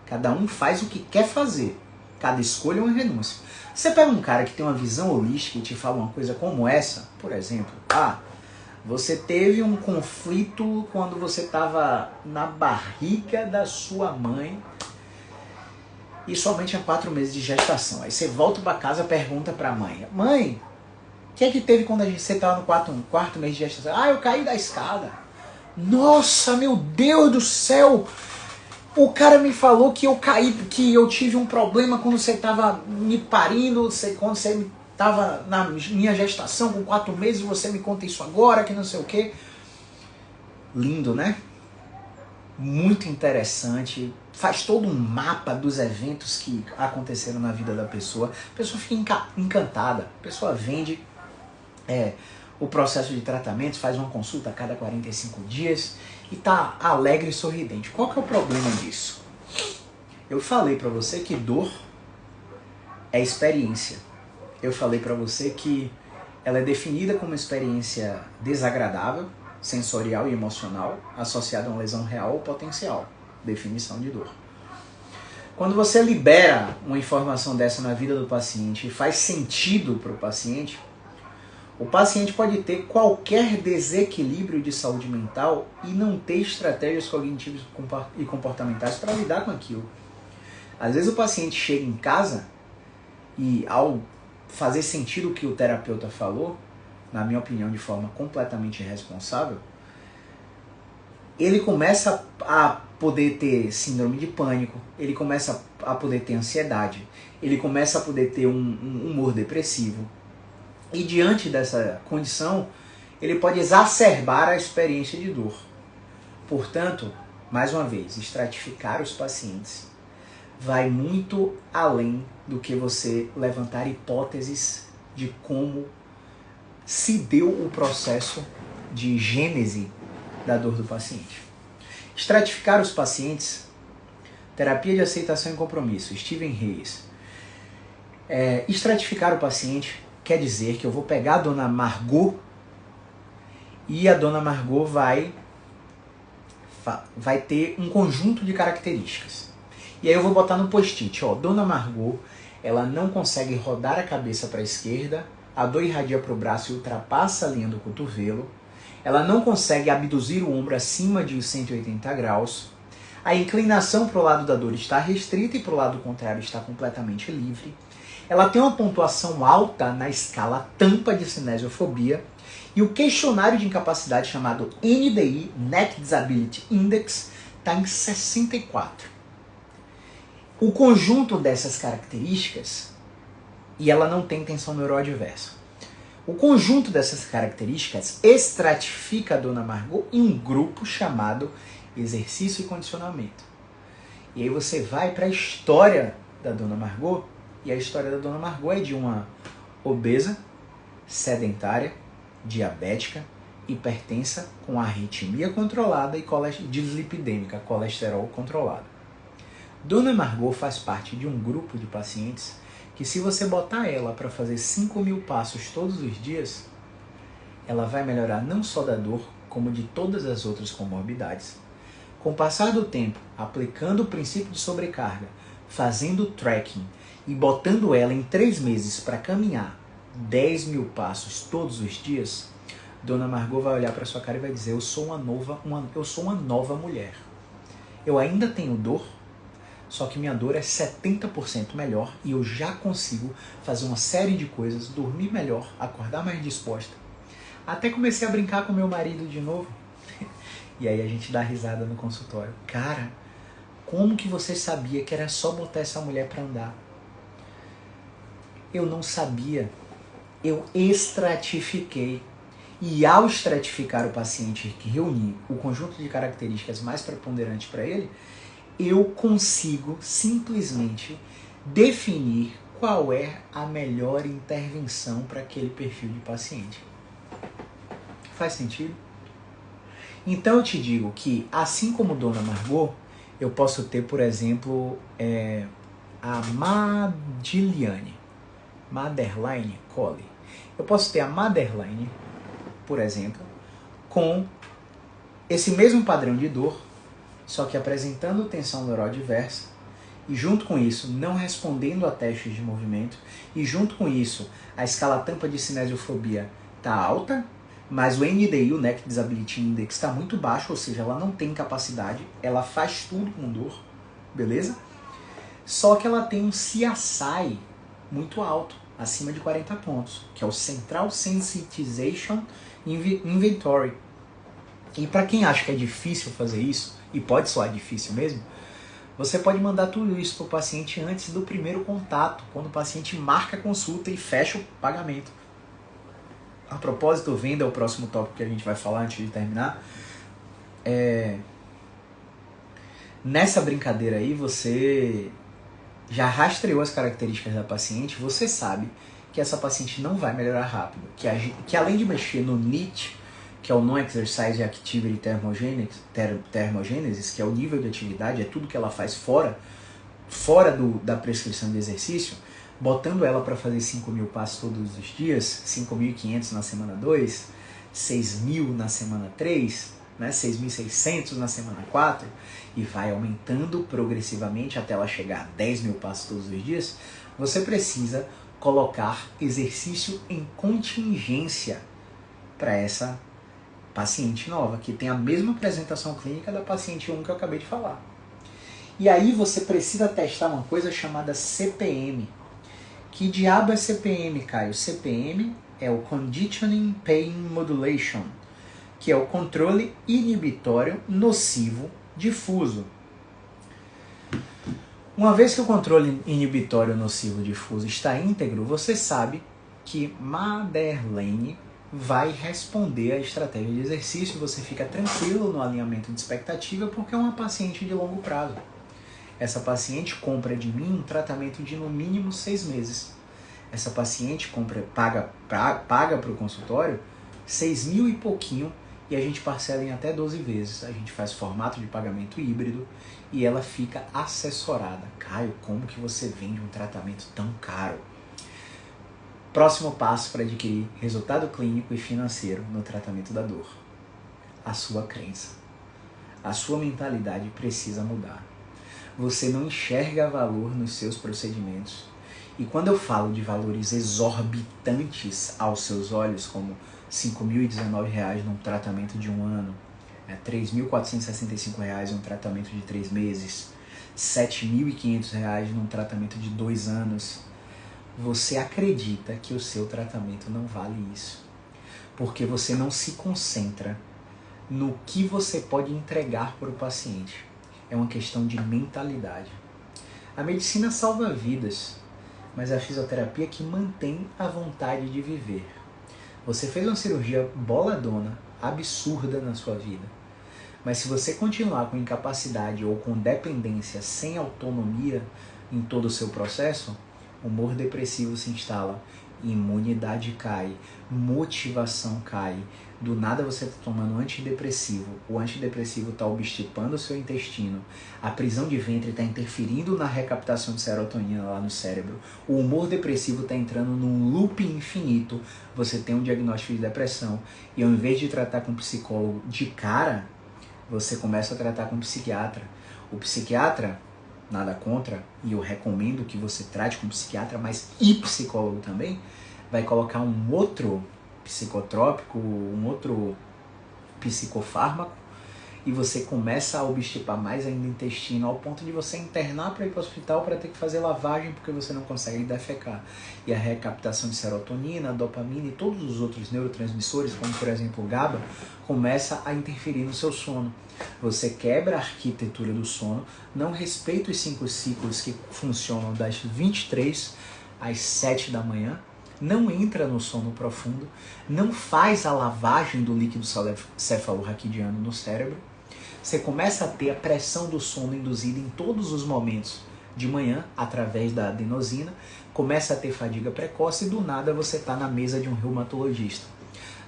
Cada um faz o que quer fazer. Cada escolha é uma renúncia. Você pega um cara que tem uma visão holística e te fala uma coisa como essa, por exemplo, você teve um conflito quando você estava na barriga da sua mãe e somente tinha 4 meses de gestação. Aí você volta para casa e pergunta para a mãe: mãe, o que é que teve quando você estava no quarto mês de gestação? Eu caí da escada. Nossa, meu Deus do céu! O cara me falou que eu caí, que eu tive um problema quando você estava me parindo, quando você estava na minha gestação com 4 meses, você me conta isso agora, que não sei o quê. Lindo, né? Muito interessante. Faz todo um mapa dos eventos que aconteceram na vida da pessoa. A pessoa fica encantada. A pessoa vende o processo de tratamento, faz uma consulta a cada 45 dias e tá alegre e sorridente. Qual que é o problema disso? Eu falei para você que dor é experiência. Eu falei para você que ela é definida como uma experiência desagradável, sensorial e emocional, associada a uma lesão real ou potencial. Definição de dor. Quando você libera uma informação dessa na vida do paciente e faz sentido para o paciente pode ter qualquer desequilíbrio de saúde mental e não ter estratégias cognitivas e comportamentais para lidar com aquilo. Às vezes o paciente chega em casa e, ao fazer sentido o que o terapeuta falou, na minha opinião de forma completamente irresponsável, ele começa a poder ter síndrome de pânico, ele começa a poder ter ansiedade, ele começa a poder ter um humor depressivo. E diante dessa condição, ele pode exacerbar a experiência de dor. Portanto, mais uma vez, estratificar os pacientes vai muito além do que você levantar hipóteses de como se deu o processo de gênese da dor do paciente. Estratificar os pacientes, terapia de aceitação e compromisso, Steven Reis. Estratificar o paciente quer dizer que eu vou pegar a dona Margot e a dona Margot vai vai ter um conjunto de características. E aí eu vou botar no post-it, ó, Dona Margot, ela não consegue rodar a cabeça para a esquerda, a dor irradia para o braço e ultrapassa a linha do cotovelo, ela não consegue abduzir o ombro acima de 180 graus, a inclinação para o lado da dor está restrita e para o lado contrário está completamente livre, ela tem uma pontuação alta na escala tampa de cinesiofobia, e o questionário de incapacidade chamado NDI, Neck Disability Index, está em 64. O conjunto dessas características, e ela não tem tensão neuroadversa, o conjunto dessas características estratifica a Dona Margot em um grupo chamado exercício e condicionamento. E aí você vai para a história da Dona Margot, e a história da Dona Margot é de uma obesa, sedentária, diabética, hipertensa, com arritmia controlada e dislipidêmica, colesterol controlado. Dona Margot faz parte de um grupo de pacientes que, se você botar ela para fazer 5.000 passos todos os dias, ela vai melhorar não só da dor, como de todas as outras comorbidades. Com o passar do tempo, aplicando o princípio de sobrecarga, fazendo tracking e botando ela em 3 meses para caminhar 10.000 passos todos os dias, Dona Margot vai olhar para sua cara e vai dizer: eu sou uma nova mulher. Eu ainda tenho dor, só que minha dor é 70% melhor e eu já consigo fazer uma série de coisas, dormir melhor, acordar mais disposta. Até comecei a brincar com meu marido de novo. E aí a gente dá risada no consultório. Cara, como que você sabia que era só botar essa mulher para andar? Eu não sabia. Eu estratifiquei. E ao estratificar o paciente, que reuni o conjunto de características mais preponderantes para ele, eu consigo simplesmente definir qual é a melhor intervenção para aquele perfil de paciente. Faz sentido? Então eu te digo que, assim como Dona Margot, eu posso ter, por exemplo, a Madeline Colley. Eu posso ter a Madeline, por exemplo, com esse mesmo padrão de dor, só que apresentando tensão neuroadversa, e junto com isso não respondendo a testes de movimento, e junto com isso a escala tampa de cinesiofobia está alta, mas o NDI, o Neck Disability Index, está muito baixo, ou seja, ela não tem capacidade, ela faz tudo com dor, beleza? Só que ela tem um CSI muito alto, acima de 40 pontos, que é o Central Sensitization Inventory. E para quem acha que é difícil fazer isso, e pode soar difícil mesmo, você pode mandar tudo isso para o paciente antes do primeiro contato, quando o paciente marca a consulta e fecha o pagamento. A propósito, venda é o próximo tópico que a gente vai falar antes de terminar. Nessa brincadeira aí, você já rastreou as características da paciente, você sabe que essa paciente não vai melhorar rápido, que além de mexer no NEAT, que é o Non-Exercise Activity Thermogenesis, que é o nível de atividade, é tudo que ela faz fora da prescrição de exercício, botando ela para fazer 5.000 passos todos os dias, 5.500 na semana 2, 6.000 na semana 3, né, 6.600 na semana 4, e vai aumentando progressivamente até ela chegar a 10.000 passos todos os dias, você precisa colocar exercício em contingência para essa paciente nova, que tem a mesma apresentação clínica da paciente 1 que eu acabei de falar. E aí você precisa testar uma coisa chamada CPM. Que diabo é CPM, Caio? CPM é o Conditioning Pain Modulation, que é o controle inibitório nocivo difuso. Uma vez que o controle inibitório nocivo difuso está íntegro, você sabe que Madeline vai responder à estratégia de exercício, você fica tranquilo no alinhamento de expectativa porque é uma paciente de longo prazo. Essa paciente compra de mim um tratamento de no mínimo 6 meses. Essa paciente paga para o consultório 6.000 e pouquinho e a gente parcela em até 12 vezes. A gente faz formato de pagamento híbrido e ela fica assessorada. Caio, como que você vende um tratamento tão caro? Próximo passo para adquirir resultado clínico e financeiro no tratamento da dor. A sua crença. A sua mentalidade precisa mudar. Você não enxerga valor nos seus procedimentos. E quando eu falo de valores exorbitantes aos seus olhos, como R$ 5.019 num tratamento de 1 ano, R$ 3.465 em um tratamento de 3 meses, R$ 7.500 num tratamento de 2 anos, você acredita que o seu tratamento não vale isso. Porque você não se concentra no que você pode entregar para o paciente. É uma questão de mentalidade. A medicina salva vidas, mas a fisioterapia que mantém a vontade de viver. Você fez uma cirurgia boladona, absurda na sua vida, mas se você continuar com incapacidade ou com dependência, sem autonomia em todo o seu processo, o humor depressivo se instala, imunidade cai, motivação cai. Do nada você está tomando antidepressivo, o antidepressivo está obstipando o seu intestino, a prisão de ventre está interferindo na recaptação de serotonina lá no cérebro, o humor depressivo está entrando num loop infinito, você tem um diagnóstico de depressão e ao invés de tratar com um psicólogo de cara, você começa a tratar com um psiquiatra. O psiquiatra, nada contra, e eu recomendo que você trate com um psiquiatra, mas e psicólogo também, vai colocar um outro psicotrópico, um outro psicofármaco, e você começa a obstipar mais ainda o intestino, ao ponto de você internar para ir para o hospital para ter que fazer lavagem porque você não consegue defecar. E a recaptação de serotonina, dopamina e todos os outros neurotransmissores, como por exemplo o GABA, começa a interferir no seu sono. Você quebra a arquitetura do sono, não respeita os 5 ciclos que funcionam das 23 às 7 da manhã, não entra no sono profundo, não faz a lavagem do líquido cefalorraquidiano no cérebro. Você começa a ter a pressão do sono induzida em todos os momentos de manhã, através da adenosina, começa a ter fadiga precoce e do nada você está na mesa de um reumatologista.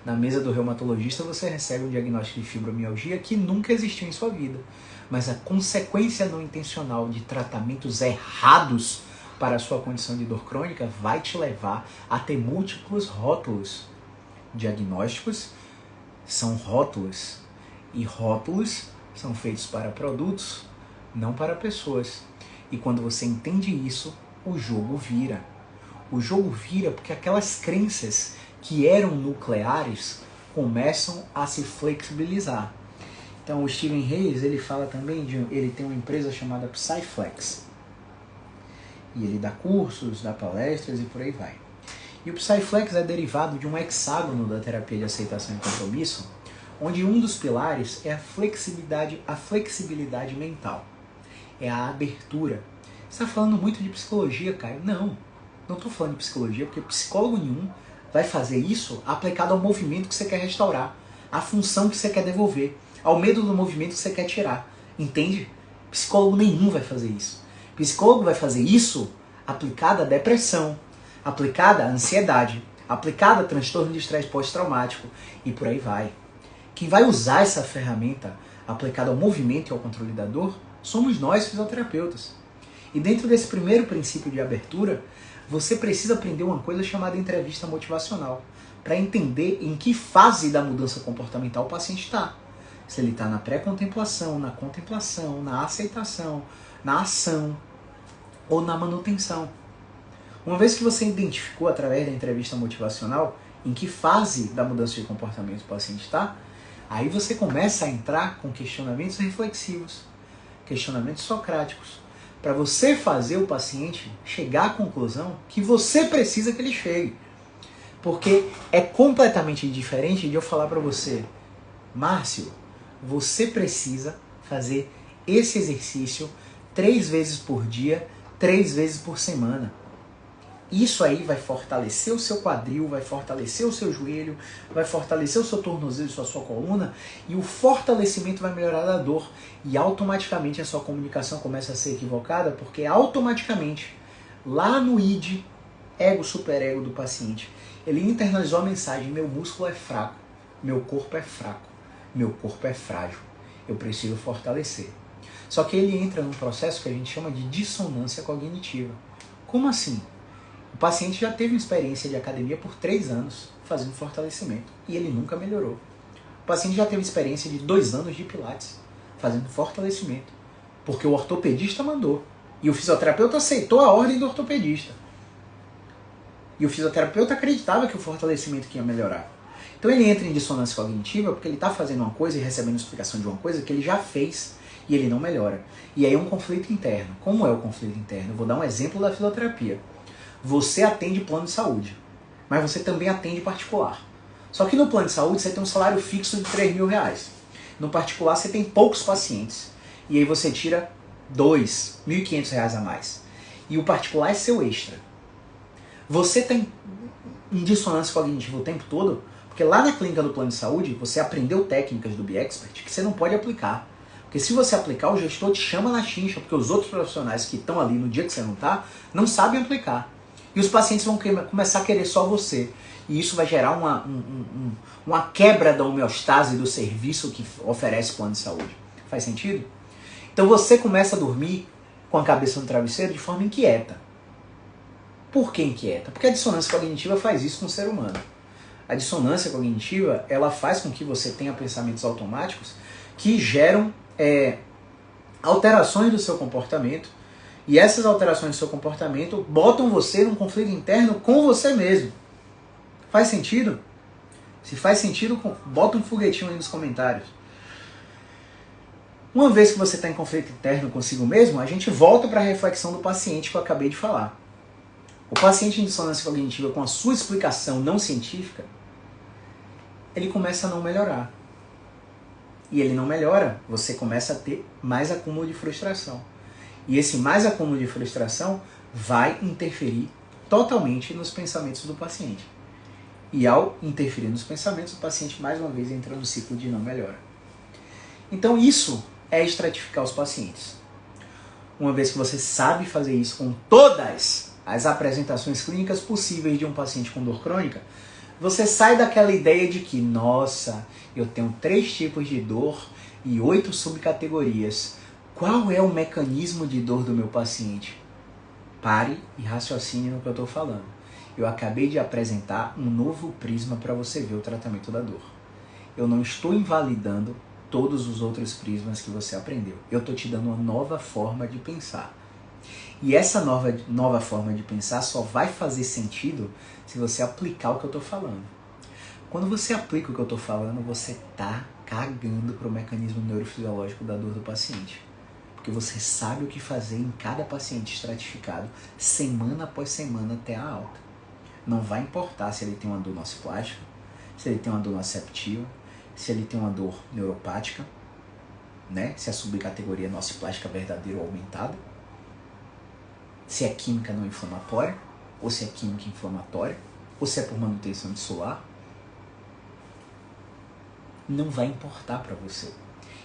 Na mesa do reumatologista você recebe um diagnóstico de fibromialgia que nunca existiu em sua vida, mas a consequência não intencional de tratamentos errados para a sua condição de dor crônica vai te levar a ter múltiplos rótulos. Diagnósticos são rótulos, e rótulos são feitos para produtos, não para pessoas. E quando você entende isso, o jogo vira. O jogo vira porque aquelas crenças que eram nucleares começam a se flexibilizar. Então o Steven Hayes, ele fala também, ele tem uma empresa chamada Psyflex. E ele dá cursos, dá palestras e por aí vai. E o Psyflex é derivado de um hexágono da terapia de aceitação e compromisso, onde um dos pilares é a flexibilidade mental. É a abertura. Você está falando muito de psicologia, Caio? Não estou falando de psicologia, porque psicólogo nenhum vai fazer isso aplicado ao movimento que você quer restaurar, à função que você quer devolver, ao medo do movimento que você quer tirar. Entende? Psicólogo nenhum vai fazer isso. Psicólogo vai fazer isso aplicado à depressão, aplicada à ansiedade, aplicada a transtorno de estresse pós-traumático e por aí vai. Quem vai usar essa ferramenta aplicada ao movimento e ao controle da dor somos nós, fisioterapeutas. E dentro desse primeiro princípio de abertura, você precisa aprender uma coisa chamada entrevista motivacional, para entender em que fase da mudança comportamental o paciente está. Se ele está na pré-contemplação, na contemplação, na aceitação, na ação ou na manutenção. Uma vez que você identificou através da entrevista motivacional em que fase da mudança de comportamento o paciente está, aí você começa a entrar com questionamentos reflexivos, questionamentos socráticos, para você fazer o paciente chegar à conclusão que você precisa que ele chegue. Porque é completamente diferente de eu falar para você, Márcio, você precisa fazer esse exercício 3 vezes por dia, 3 vezes por semana. Isso aí vai fortalecer o seu quadril, vai fortalecer o seu joelho, vai fortalecer o seu tornozelo e a sua coluna, e o fortalecimento vai melhorar a dor. E automaticamente a sua comunicação começa a ser equivocada, porque automaticamente, lá no id, ego, superego do paciente, ele internalizou a mensagem: meu músculo é fraco, meu corpo é fraco, meu corpo é frágil, eu preciso fortalecer. Só que ele entra num processo que a gente chama de dissonância cognitiva. Como assim? O paciente já teve uma experiência de academia por 3 anos fazendo fortalecimento e ele nunca melhorou. O paciente já teve experiência de 2 anos de pilates, fazendo fortalecimento. Porque o ortopedista mandou. E o fisioterapeuta aceitou a ordem do ortopedista. E o fisioterapeuta acreditava que o fortalecimento que ia melhorar. Então ele entra em dissonância cognitiva porque ele está fazendo uma coisa e recebendo explicação de uma coisa que ele já fez e ele não melhora. E aí é um conflito interno. Como é o conflito interno? Eu vou dar um exemplo da fisioterapia. Você atende plano de saúde, mas você também atende particular. Só que no plano de saúde você tem um salário fixo de R$3.000. No particular você tem poucos pacientes. E aí você tira R$2.500 a mais. E o particular é seu extra. Você tem em dissonância cognitiva o tempo todo, porque lá na clínica do plano de saúde você aprendeu técnicas do BeExpert que você não pode aplicar. Porque se você aplicar, o gestor te chama na chincha, porque os outros profissionais que estão ali no dia que você não está, não sabem aplicar. E os pacientes vão começar a querer só você. E isso vai gerar uma quebra da homeostase do serviço que oferece o plano de saúde. Faz sentido? Então você começa a dormir com a cabeça no travesseiro de forma inquieta. Por que inquieta? Porque a dissonância cognitiva faz isso com o ser humano. A dissonância cognitiva, ela faz com que você tenha pensamentos automáticos que geram alterações do seu comportamento. E essas alterações do seu comportamento botam você num conflito interno com você mesmo. Faz sentido? Se faz sentido, bota um foguetinho aí nos comentários. Uma vez que você está em conflito interno consigo mesmo, a gente volta para a reflexão do paciente que eu acabei de falar. O paciente em dissonância cognitiva, com a sua explicação não científica, ele começa a não melhorar. E ele não melhora, você começa a ter mais acúmulo de frustração. E esse mais acúmulo de frustração vai interferir totalmente nos pensamentos do paciente. E ao interferir nos pensamentos, o paciente mais uma vez entra no ciclo de não melhora. Então isso é estratificar os pacientes. Uma vez que você sabe fazer isso com todas as apresentações clínicas possíveis de um paciente com dor crônica, você sai daquela ideia de que, nossa, eu tenho 3 tipos de dor e 8 subcategorias. Qual é o mecanismo de dor do meu paciente? Pare e raciocine no que eu estou falando. Eu acabei de apresentar um novo prisma para você ver o tratamento da dor. Eu não estou invalidando todos os outros prismas que você aprendeu. Eu estou te dando uma nova forma de pensar. E essa nova forma de pensar só vai fazer sentido se você aplicar o que eu estou falando. Quando você aplica o que eu estou falando, você está cagando para o mecanismo neurofisiológico da dor do paciente. Porque você sabe o que fazer em cada paciente estratificado, semana após semana até a alta. Não vai importar se ele tem uma dor nociplástica, se ele tem uma dor nociceptiva, se ele tem uma dor neuropática, né? Se a subcategoria nociplástica verdadeira ou aumentada, se é química não inflamatória, ou se é química inflamatória, ou se é por manutenção de solar. Não vai importar para você.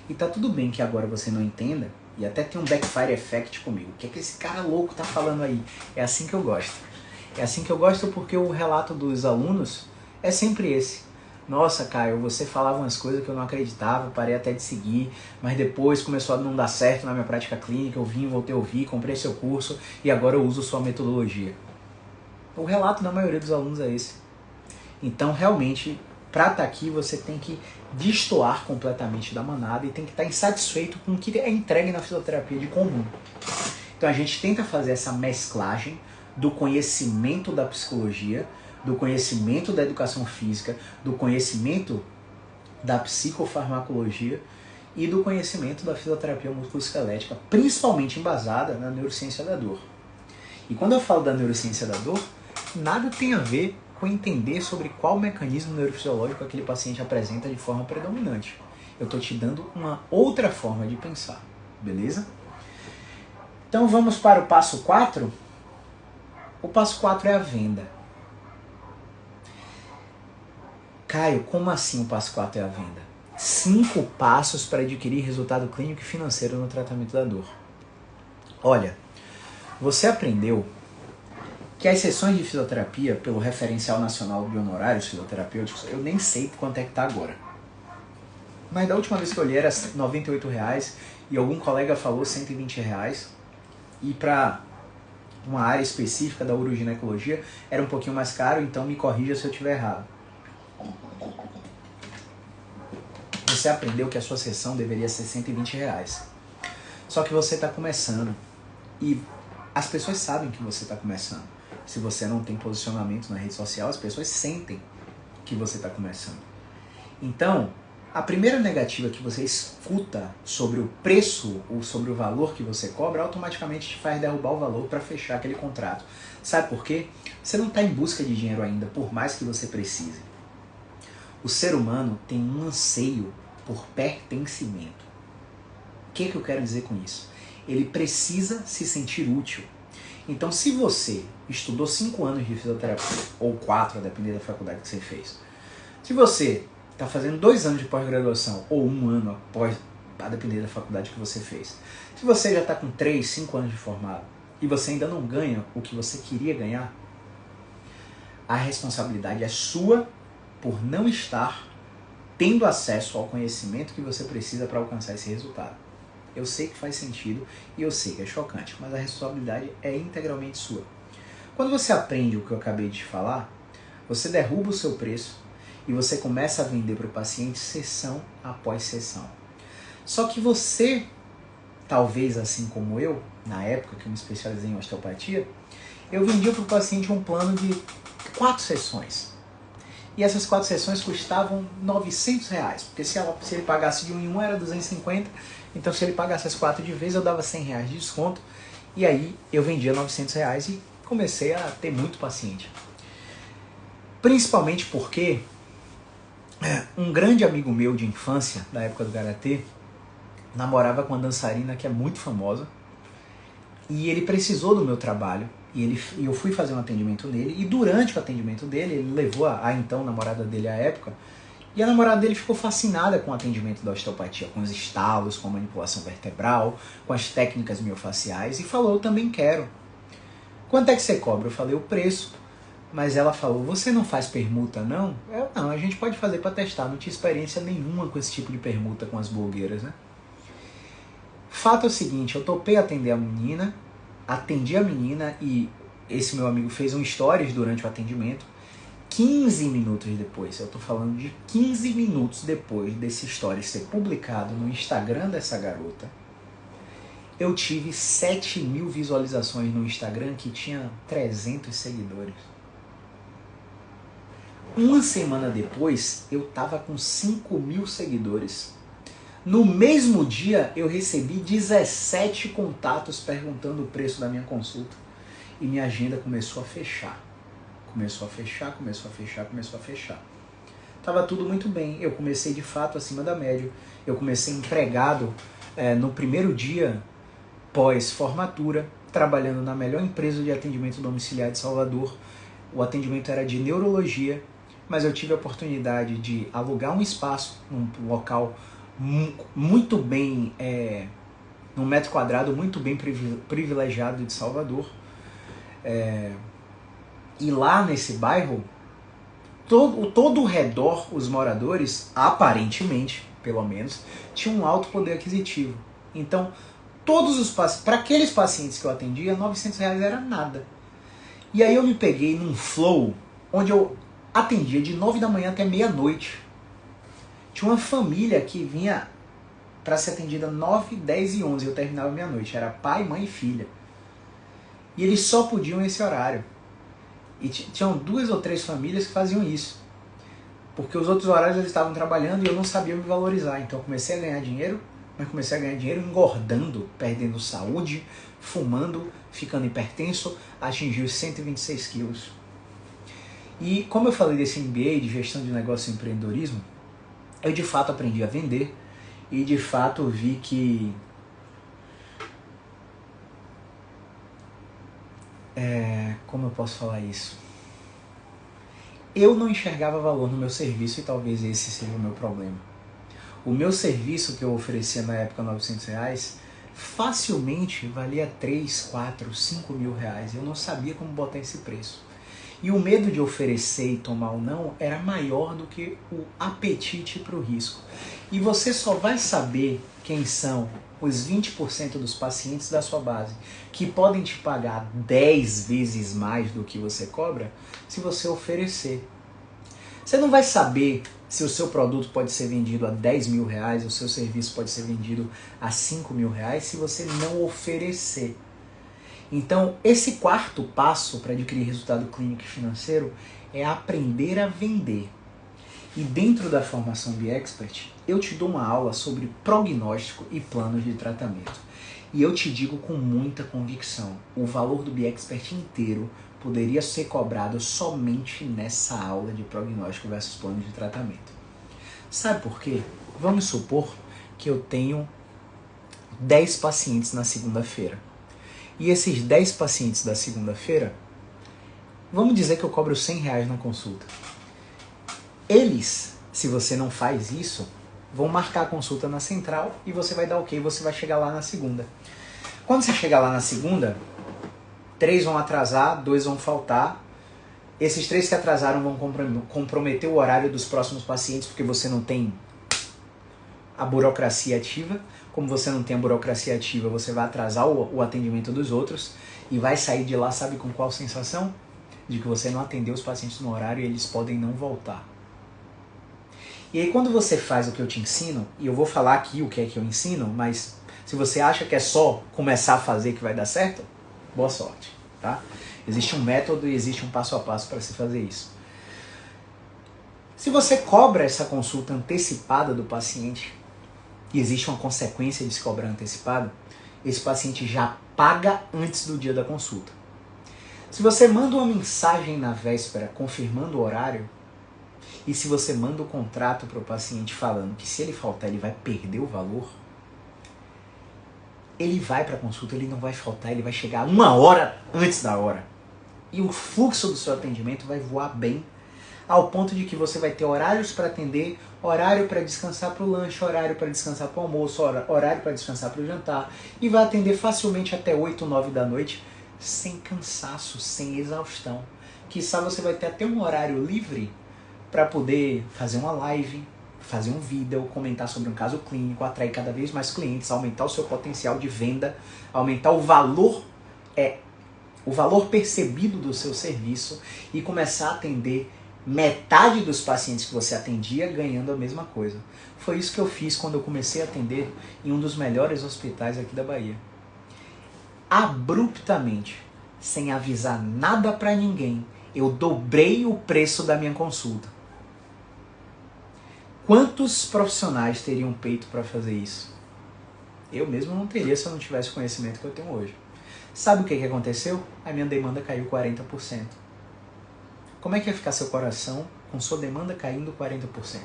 E tá tudo bem que agora você não entenda, e até tem um backfire effect comigo. O que é que esse cara louco tá falando aí? É assim que eu gosto. É assim que eu gosto porque o relato dos alunos é sempre esse. Nossa, Caio, você falava umas coisas que eu não acreditava, parei até de seguir, mas depois começou a não dar certo na minha prática clínica, eu vim, voltei a ouvir, comprei seu curso e agora eu uso sua metodologia. O relato da maioria dos alunos é esse. Então, realmente, para estar aqui, você tem que destoar completamente da manada e tem que estar insatisfeito com o que é entregue na fisioterapia de comum. Então, a gente tenta fazer essa mesclagem do conhecimento da psicologia, do conhecimento da educação física, do conhecimento da psicofarmacologia e do conhecimento da fisioterapia musculoesquelética, principalmente embasada na neurociência da dor. E quando eu falo da neurociência da dor, nada tem a ver com entender sobre qual mecanismo neurofisiológico aquele paciente apresenta de forma predominante. Eu estou te dando uma outra forma de pensar, beleza? Então vamos para o passo 4. O passo 4 é a venda. Caio, como assim o passo 4 é a venda? 5 passos para adquirir resultado clínico e financeiro no tratamento da dor. Olha, você aprendeu que as sessões de fisioterapia, pelo Referencial Nacional de Honorários Fisioterapêuticos, eu nem sei quanto é que está agora. Mas da última vez que eu olhei era R$ 98 e algum colega falou R$ 120. E para uma área específica da uroginecologia era um pouquinho mais caro, então me corrija se eu estiver errado. você aprendeu que a sua sessão deveria ser R$ 120. Só que você está começando e as pessoas sabem que você está começando. Se você não tem posicionamento na rede social, as pessoas sentem que você está começando. Então, a primeira negativa que você escuta sobre o preço ou sobre o valor que você cobra, automaticamente te faz derrubar o valor para fechar aquele contrato. Sabe por quê? Você não está em busca de dinheiro ainda, por mais que você precise. O ser humano tem um anseio por pertencimento. O que eu quero dizer com isso? Ele precisa se sentir útil. Então, se você estudou 5 anos de fisioterapia, ou 4, a depender da faculdade que você fez, se você está fazendo 2 anos de pós-graduação, ou 1 ano após, a depender da faculdade que você fez, se você já está com 3, 5 anos de formado, e você ainda não ganha o que você queria ganhar, a responsabilidade é sua por não estar tendo acesso ao conhecimento que você precisa para alcançar esse resultado. Eu sei que faz sentido e eu sei que é chocante, mas a responsabilidade é integralmente sua. Quando você aprende o que eu acabei de falar, você derruba o seu preço e você começa a vender para o paciente sessão após sessão. Só que você, talvez assim como eu, na época que eu me especializei em osteopatia, eu vendia para o paciente um plano de 4 sessões. E essas 4 sessões custavam R$ 900, porque se ele pagasse de 1 em 1 era 250, então se ele pagasse as 4 de vez eu dava R$ 100 de desconto, e aí eu vendia R$ 900 e comecei a ter muito paciente. Principalmente porque um grande amigo meu de infância, da época do Karatê, namorava com uma dançarina que é muito famosa, e ele precisou do meu trabalho, e eu fui fazer um atendimento nele, e durante o atendimento dele, ele levou a então namorada dele à época, e a namorada dele ficou fascinada com o atendimento da osteopatia, com os estalos, com a manipulação vertebral, com as técnicas miofaciais, e falou, eu também quero. Quanto é que você cobra? Eu falei, o preço. Mas ela falou, você não faz permuta não? Eu, não, a gente pode fazer para testar, não tinha experiência nenhuma com esse tipo de permuta com as blogueiras, né? Fato é o seguinte, eu topei atender a menina, atendi a menina e esse meu amigo fez um stories durante o atendimento. 15 minutos depois, eu tô falando de 15 minutos depois desse story ser publicado no Instagram dessa garota, eu tive 7.000 visualizações no Instagram que tinha 300 seguidores. Uma semana depois, eu tava com 5.000 seguidores. No mesmo dia, eu recebi 17 contatos perguntando o preço da minha consulta. E minha agenda começou a fechar. Começou a fechar. Tava tudo muito bem. Eu comecei de fato acima da média. Eu comecei empregado no primeiro dia pós-formatura, trabalhando na melhor empresa de atendimento domiciliar de Salvador. O atendimento era de neurologia, mas eu tive a oportunidade de alugar um espaço num local muito bem, num metro quadrado muito bem privilegiado de Salvador. E lá nesse bairro, todo o redor, os moradores, aparentemente, pelo menos, tinham um alto poder aquisitivo. Então, para aqueles pacientes que eu atendia, R$900 era nada. E aí eu me peguei num flow onde eu atendia de 9 da manhã até meia-noite. Tinha uma família que vinha para ser atendida 9, 10 e 11. Eu terminava meia-noite. Era pai, mãe e filha. E eles só podiam esse horário. E tinham 2 ou 3 famílias que faziam isso. Porque os outros horários eles estavam trabalhando e eu não sabia me valorizar. Então eu comecei a ganhar dinheiro, mas comecei a ganhar dinheiro engordando, perdendo saúde, fumando, ficando hipertenso, atingi os 126 quilos. E como eu falei desse MBA de gestão de negócio e empreendedorismo, eu de fato aprendi a vender e de fato vi que como eu posso falar isso? Eu não enxergava valor no meu serviço e talvez esse seja o meu problema. O meu serviço que eu oferecia na época, R$900, facilmente valia 3, 4, 5 mil reais. Eu não sabia como botar esse preço. E o medo de oferecer e tomar o não era maior do que o apetite para o risco. E você só vai saber quem são os 20% dos pacientes da sua base que podem te pagar 10 vezes mais do que você cobra se você oferecer. Você não vai saber se o seu produto pode ser vendido a 10 mil reais, o seu serviço pode ser vendido a 5 mil reais se você não oferecer. Então, esse quarto passo para adquirir resultado clínico e financeiro é aprender a vender. E dentro da formação BeExpert, eu te dou uma aula sobre prognóstico e planos de tratamento. E eu te digo com muita convicção, o valor do BeExpert inteiro poderia ser cobrado somente nessa aula de prognóstico versus plano de tratamento. Sabe por quê? Vamos supor que eu tenho 10 pacientes na segunda-feira. E esses 10 pacientes da segunda-feira, vamos dizer que eu cobro R$100 na consulta. Eles, se você não faz isso, vão marcar a consulta na central e você vai dar ok, você vai chegar lá na segunda. Quando você chegar lá na segunda, 3 vão atrasar, 2 vão faltar. Esses 3 que atrasaram vão comprometer o horário dos próximos pacientes, porque você não tem a burocracia ativa. Como você não tem a burocracia ativa, você vai atrasar o atendimento dos outros e vai sair de lá, sabe com qual sensação? De que você não atendeu os pacientes no horário e eles podem não voltar. E aí quando você faz o que eu te ensino, e eu vou falar aqui o que é que eu ensino, mas se você acha que é só começar a fazer que vai dar certo, boa sorte, tá? Existe um método e existe um passo a passo para se fazer isso. Se você cobra essa consulta antecipada do paciente, e existe uma consequência de se cobrar antecipado, esse paciente já paga antes do dia da consulta. Se você manda uma mensagem na véspera confirmando o horário, e se você manda o contrato para o paciente falando que se ele faltar ele vai perder o valor, ele vai para a consulta, ele não vai faltar, ele vai chegar 1 hora antes da hora. E o fluxo do seu atendimento vai voar bem, ao ponto de que você vai ter horários para atender, horário para descansar para o lanche, horário para descansar para o almoço, horário para descansar para o jantar, e vai atender facilmente até 8, 9 da noite, sem cansaço, sem exaustão. Quiçá você vai ter até um horário livre para poder fazer uma live, fazer um vídeo, comentar sobre um caso clínico, atrair cada vez mais clientes, aumentar o seu potencial de venda, aumentar o valor percebido do seu serviço e começar a atender metade dos pacientes que você atendia ganhando a mesma coisa. Foi isso que eu fiz quando eu comecei a atender em um dos melhores hospitais aqui da Bahia. Abruptamente, sem avisar nada para ninguém, eu dobrei o preço da minha consulta. Quantos profissionais teriam peito para fazer isso? Eu mesmo não teria se eu não tivesse o conhecimento que eu tenho hoje. Sabe o que aconteceu? A minha demanda caiu 40%. Como é que ia ficar seu coração com sua demanda caindo 40%?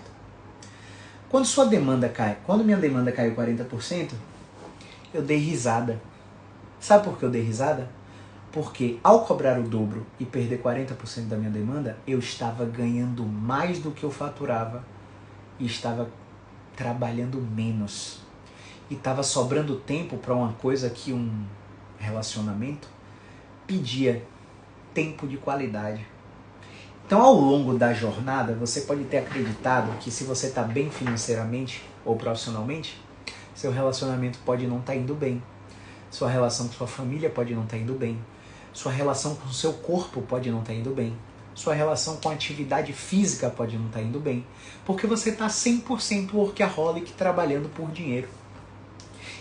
Quando minha demanda caiu 40%, eu dei risada. Sabe por que eu dei risada? Porque ao cobrar o dobro e perder 40% da minha demanda, eu estava ganhando mais do que eu faturava e estava trabalhando menos. E estava sobrando tempo para uma coisa que um relacionamento pedia: tempo de qualidade. Então, ao longo da jornada, você pode ter acreditado que se você está bem financeiramente ou profissionalmente, seu relacionamento pode não estar indo bem. Sua relação com sua família pode não estar indo bem. Sua relação com o seu corpo pode não estar indo bem. Sua relação com a atividade física pode não estar indo bem. Porque você está 100% workaholic trabalhando por dinheiro.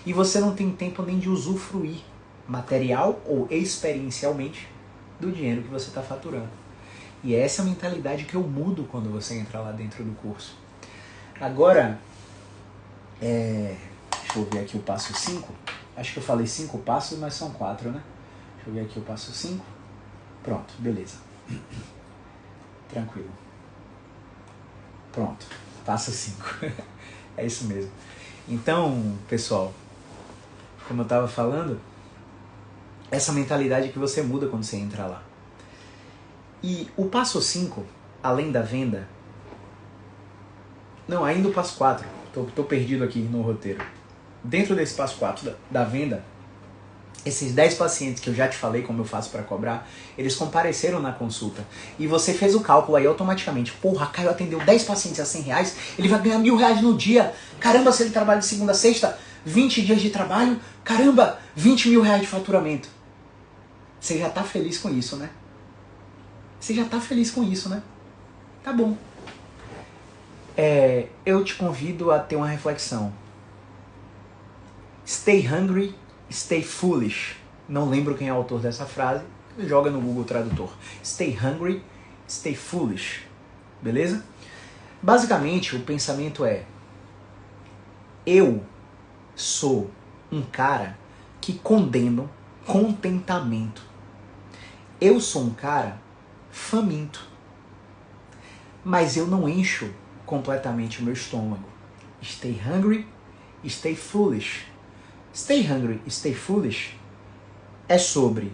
E você não tem tempo nem de usufruir, material ou experiencialmente, do dinheiro que você está faturando. E é essa mentalidade que eu mudo quando você entra lá dentro do curso. Agora, deixa eu ver aqui o passo 5. Acho que eu falei 5 passos, mas são 4, né? Deixa eu ver aqui o passo 5. Pronto, beleza. Tranquilo. Pronto, passo 5. É isso mesmo. Então, pessoal, como eu estava falando, essa mentalidade que você muda quando você entra lá. E o passo 5, além da venda... Não, ainda o passo 4. Tô perdido aqui no roteiro. Dentro desse passo 4 da venda, esses 10 pacientes que eu já te falei como eu faço para cobrar, eles compareceram na consulta. E você fez o cálculo aí automaticamente. Porra, Caio atendeu 10 pacientes a R$100, ele vai ganhar R$1.000 no dia. Caramba, se ele trabalha de segunda a sexta, 20 dias de trabalho, caramba, R$20 mil de faturamento. Você já tá feliz com isso, né? Você já tá feliz com isso, né? Tá bom. Eu te convido a ter uma reflexão. Stay hungry, stay foolish. Não lembro quem é o autor dessa frase. Joga no Google Tradutor. Stay hungry, stay foolish. Beleza? Basicamente, o pensamento é: eu sou um cara que condeno contentamento. Eu sou um cara faminto. Mas eu não encho completamente o meu estômago. Stay hungry, stay foolish. Stay hungry, stay foolish é sobre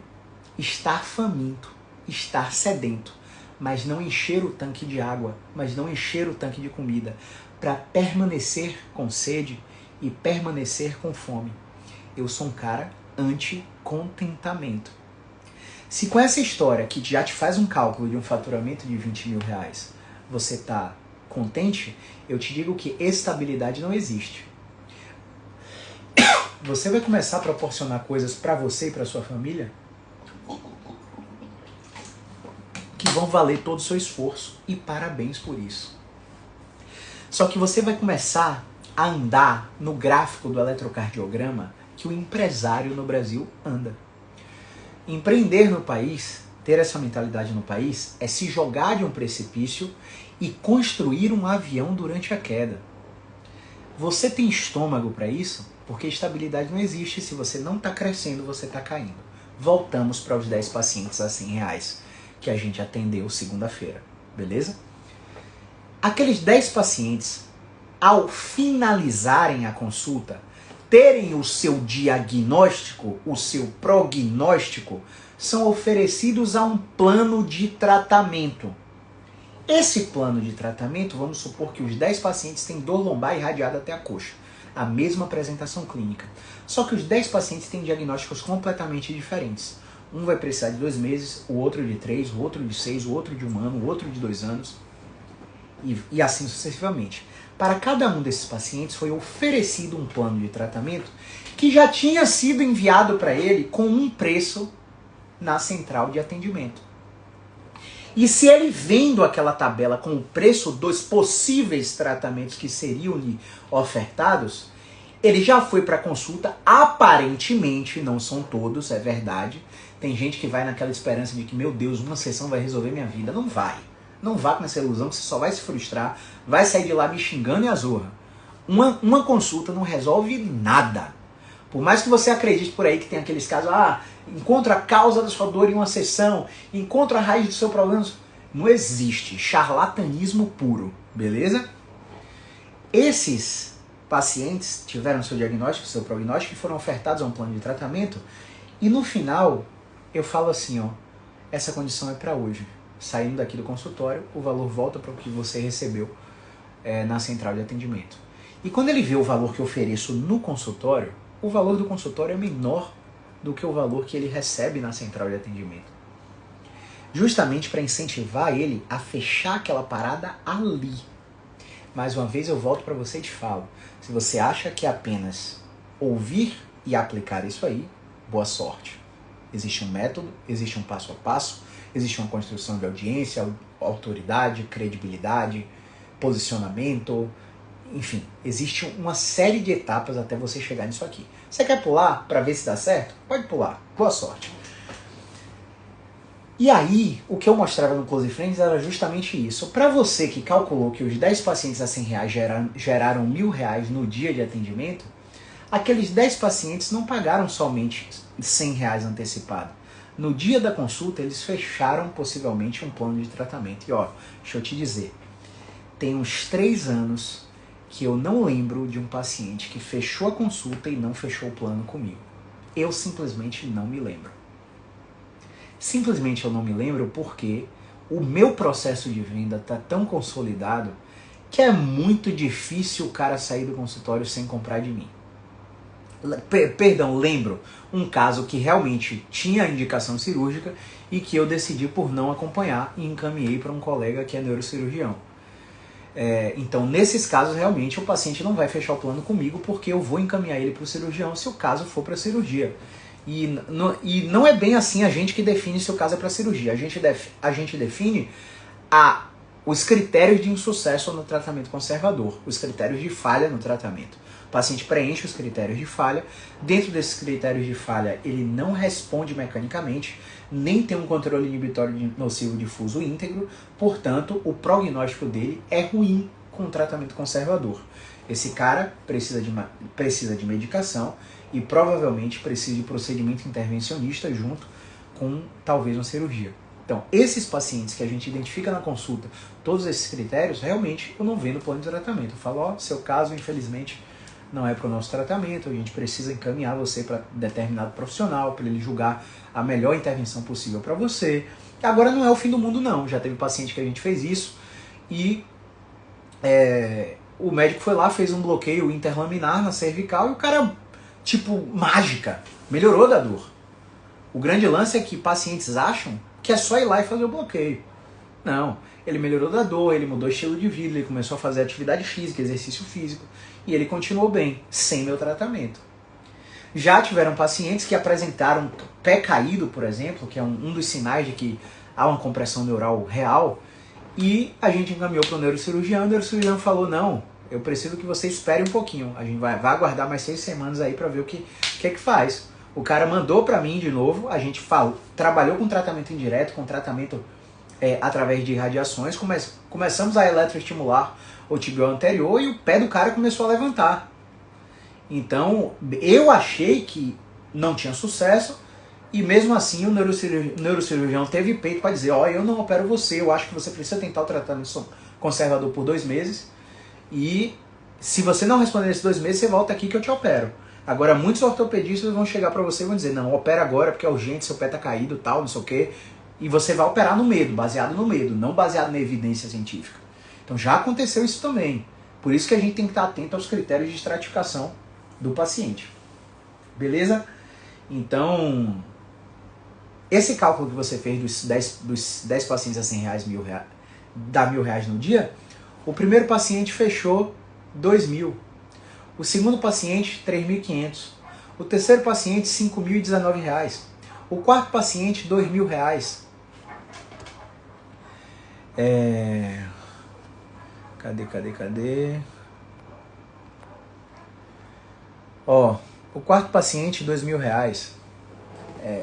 estar faminto, estar sedento, mas não encher o tanque de água, mas não encher o tanque de comida, para permanecer com sede e permanecer com fome. Eu sou um cara anti-contentamento. Se com essa história que já te faz um cálculo de um faturamento de 20 mil reais, você está contente, eu te digo que estabilidade não existe. Você vai começar a proporcionar coisas para você e para sua família que vão valer todo o seu esforço. E parabéns por isso. Só que você vai começar a andar no gráfico do eletrocardiograma que o empresário no Brasil anda. Empreender no país, ter essa mentalidade no país, é se jogar de um precipício e construir um avião durante a queda. Você tem estômago para isso? Porque estabilidade não existe. Se você não está crescendo, você está caindo. Voltamos para os 10 pacientes a R$100 que a gente atendeu segunda-feira. Beleza? Aqueles 10 pacientes, ao finalizarem a consulta, terem o seu diagnóstico, o seu prognóstico, são oferecidos a um plano de tratamento. Esse plano de tratamento, vamos supor que os 10 pacientes têm dor lombar irradiada até a coxa. A mesma apresentação clínica. Só que os 10 pacientes têm diagnósticos completamente diferentes. Um vai precisar de 2 meses, o outro de 3, o outro de 6, o outro de 1 ano, o outro de 2 anos. E assim sucessivamente. Para cada um desses pacientes foi oferecido um plano de tratamento que já tinha sido enviado para ele com um preço na central de atendimento. E se ele vendo aquela tabela com o preço dos possíveis tratamentos que seriam lhe ofertados, ele já foi para a consulta, aparentemente, não são todos, é verdade. Tem gente que vai naquela esperança de que, meu Deus, uma sessão vai resolver minha vida. Não vai. Não vá com essa ilusão, que você só vai se frustrar, vai sair de lá me xingando e a zorra. Uma consulta não resolve nada. Por mais que você acredite por aí que tem aqueles casos, encontra a causa da sua dor em uma sessão, encontra a raiz do seu problema. Não existe. Charlatanismo puro. Beleza? Esses pacientes tiveram seu diagnóstico, seu prognóstico e foram ofertados a um plano de tratamento. E no final, eu falo assim, essa condição é para hoje. Saindo daqui do consultório, o valor volta para o que você recebeu na central de atendimento. E quando ele vê o valor que eu ofereço no consultório, o valor do consultório é menor do que o valor que ele recebe na central de atendimento. Justamente para incentivar ele a fechar aquela parada ali. Mais uma vez eu volto para você e te falo, se você acha que é apenas ouvir e aplicar isso aí, boa sorte. Existe um método, existe um passo a passo, existe uma construção de audiência, autoridade, credibilidade, posicionamento, enfim, existe uma série de etapas até você chegar nisso aqui. Você quer pular para ver se dá certo? Pode pular. Boa sorte. E aí, o que eu mostrava no Close Friends era justamente isso. Para você que calculou que os 10 pacientes a R$100 geraram R$1.000 no dia de atendimento, aqueles 10 pacientes não pagaram somente R$100 antecipado. No dia da consulta, eles fecharam possivelmente um plano de tratamento. E deixa eu te dizer, tem uns 3 anos que eu não lembro de um paciente que fechou a consulta e não fechou o plano comigo. Eu simplesmente não me lembro. Simplesmente eu não me lembro porque o meu processo de venda está tão consolidado que é muito difícil o cara sair do consultório sem comprar de mim. Lembro um caso que realmente tinha indicação cirúrgica e que eu decidi por não acompanhar e encaminhei para um colega que é neurocirurgião. Então, nesses casos, realmente, o paciente não vai fechar o plano comigo porque eu vou encaminhar ele para o cirurgião se o caso for para cirurgia. E não é bem assim a gente que define se o caso é para cirurgia. A gente define os critérios de insucesso no tratamento conservador, os critérios de falha no tratamento. O paciente preenche os critérios de falha, dentro desses critérios de falha ele não responde mecanicamente, nem tem um controle inibitório nocivo difuso íntegro, portanto o prognóstico dele é ruim com o tratamento conservador. Esse cara precisa de medicação e provavelmente precisa de procedimento intervencionista junto com talvez uma cirurgia. Então, esses pacientes que a gente identifica na consulta, todos esses critérios, realmente eu não vendo plano de tratamento. Eu falo, ó, seu caso, infelizmente, não é para o nosso tratamento, a gente precisa encaminhar você para determinado profissional, para ele julgar a melhor intervenção possível para você. Agora não é o fim do mundo não, já teve paciente que a gente fez isso e o médico foi lá, fez um bloqueio interlaminar na cervical e o cara, tipo, mágica, melhorou da dor. O grande lance é que pacientes acham que é só ir lá e fazer o bloqueio. Não, ele melhorou da dor, ele mudou o estilo de vida, ele começou a fazer atividade física, exercício físico, e ele continuou bem, sem meu tratamento. Já tiveram pacientes que apresentaram pé caído, por exemplo, que é um dos sinais de que há uma compressão neural real, e a gente encaminhou para o neurocirurgião falou, não, eu preciso que você espere um pouquinho, a gente vai aguardar mais 6 semanas aí para ver o que é que faz. O cara mandou para mim de novo, a gente trabalhou com tratamento indireto, com tratamento através de radiações, começamos a eletroestimular o tibial anterior e o pé do cara começou a levantar. Então, eu achei que não tinha sucesso e mesmo assim o neurocirurgião teve peito para dizer, ó, eu não opero você, eu acho que você precisa tentar o tratamento conservador por 2 meses e se você não responder nesses 2 meses, você volta aqui que eu te opero. Agora, muitos ortopedistas vão chegar para você e vão dizer, não, opera agora porque é urgente, seu pé tá caído, tal, não sei o quê. E você vai operar no medo, baseado no medo, não baseado na evidência científica. Então já aconteceu isso também. Por isso que a gente tem que estar atento aos critérios de estratificação do paciente. Beleza? Então, esse cálculo que você fez dos 10 pacientes a 100 reais, dá R$1.000 no dia, o primeiro paciente fechou 2.000. O segundo paciente, 3.500. O terceiro paciente, 5.019 reais. O quarto paciente, 2.000 reais. Cadê? Ó, o quarto paciente, 2.000 reais.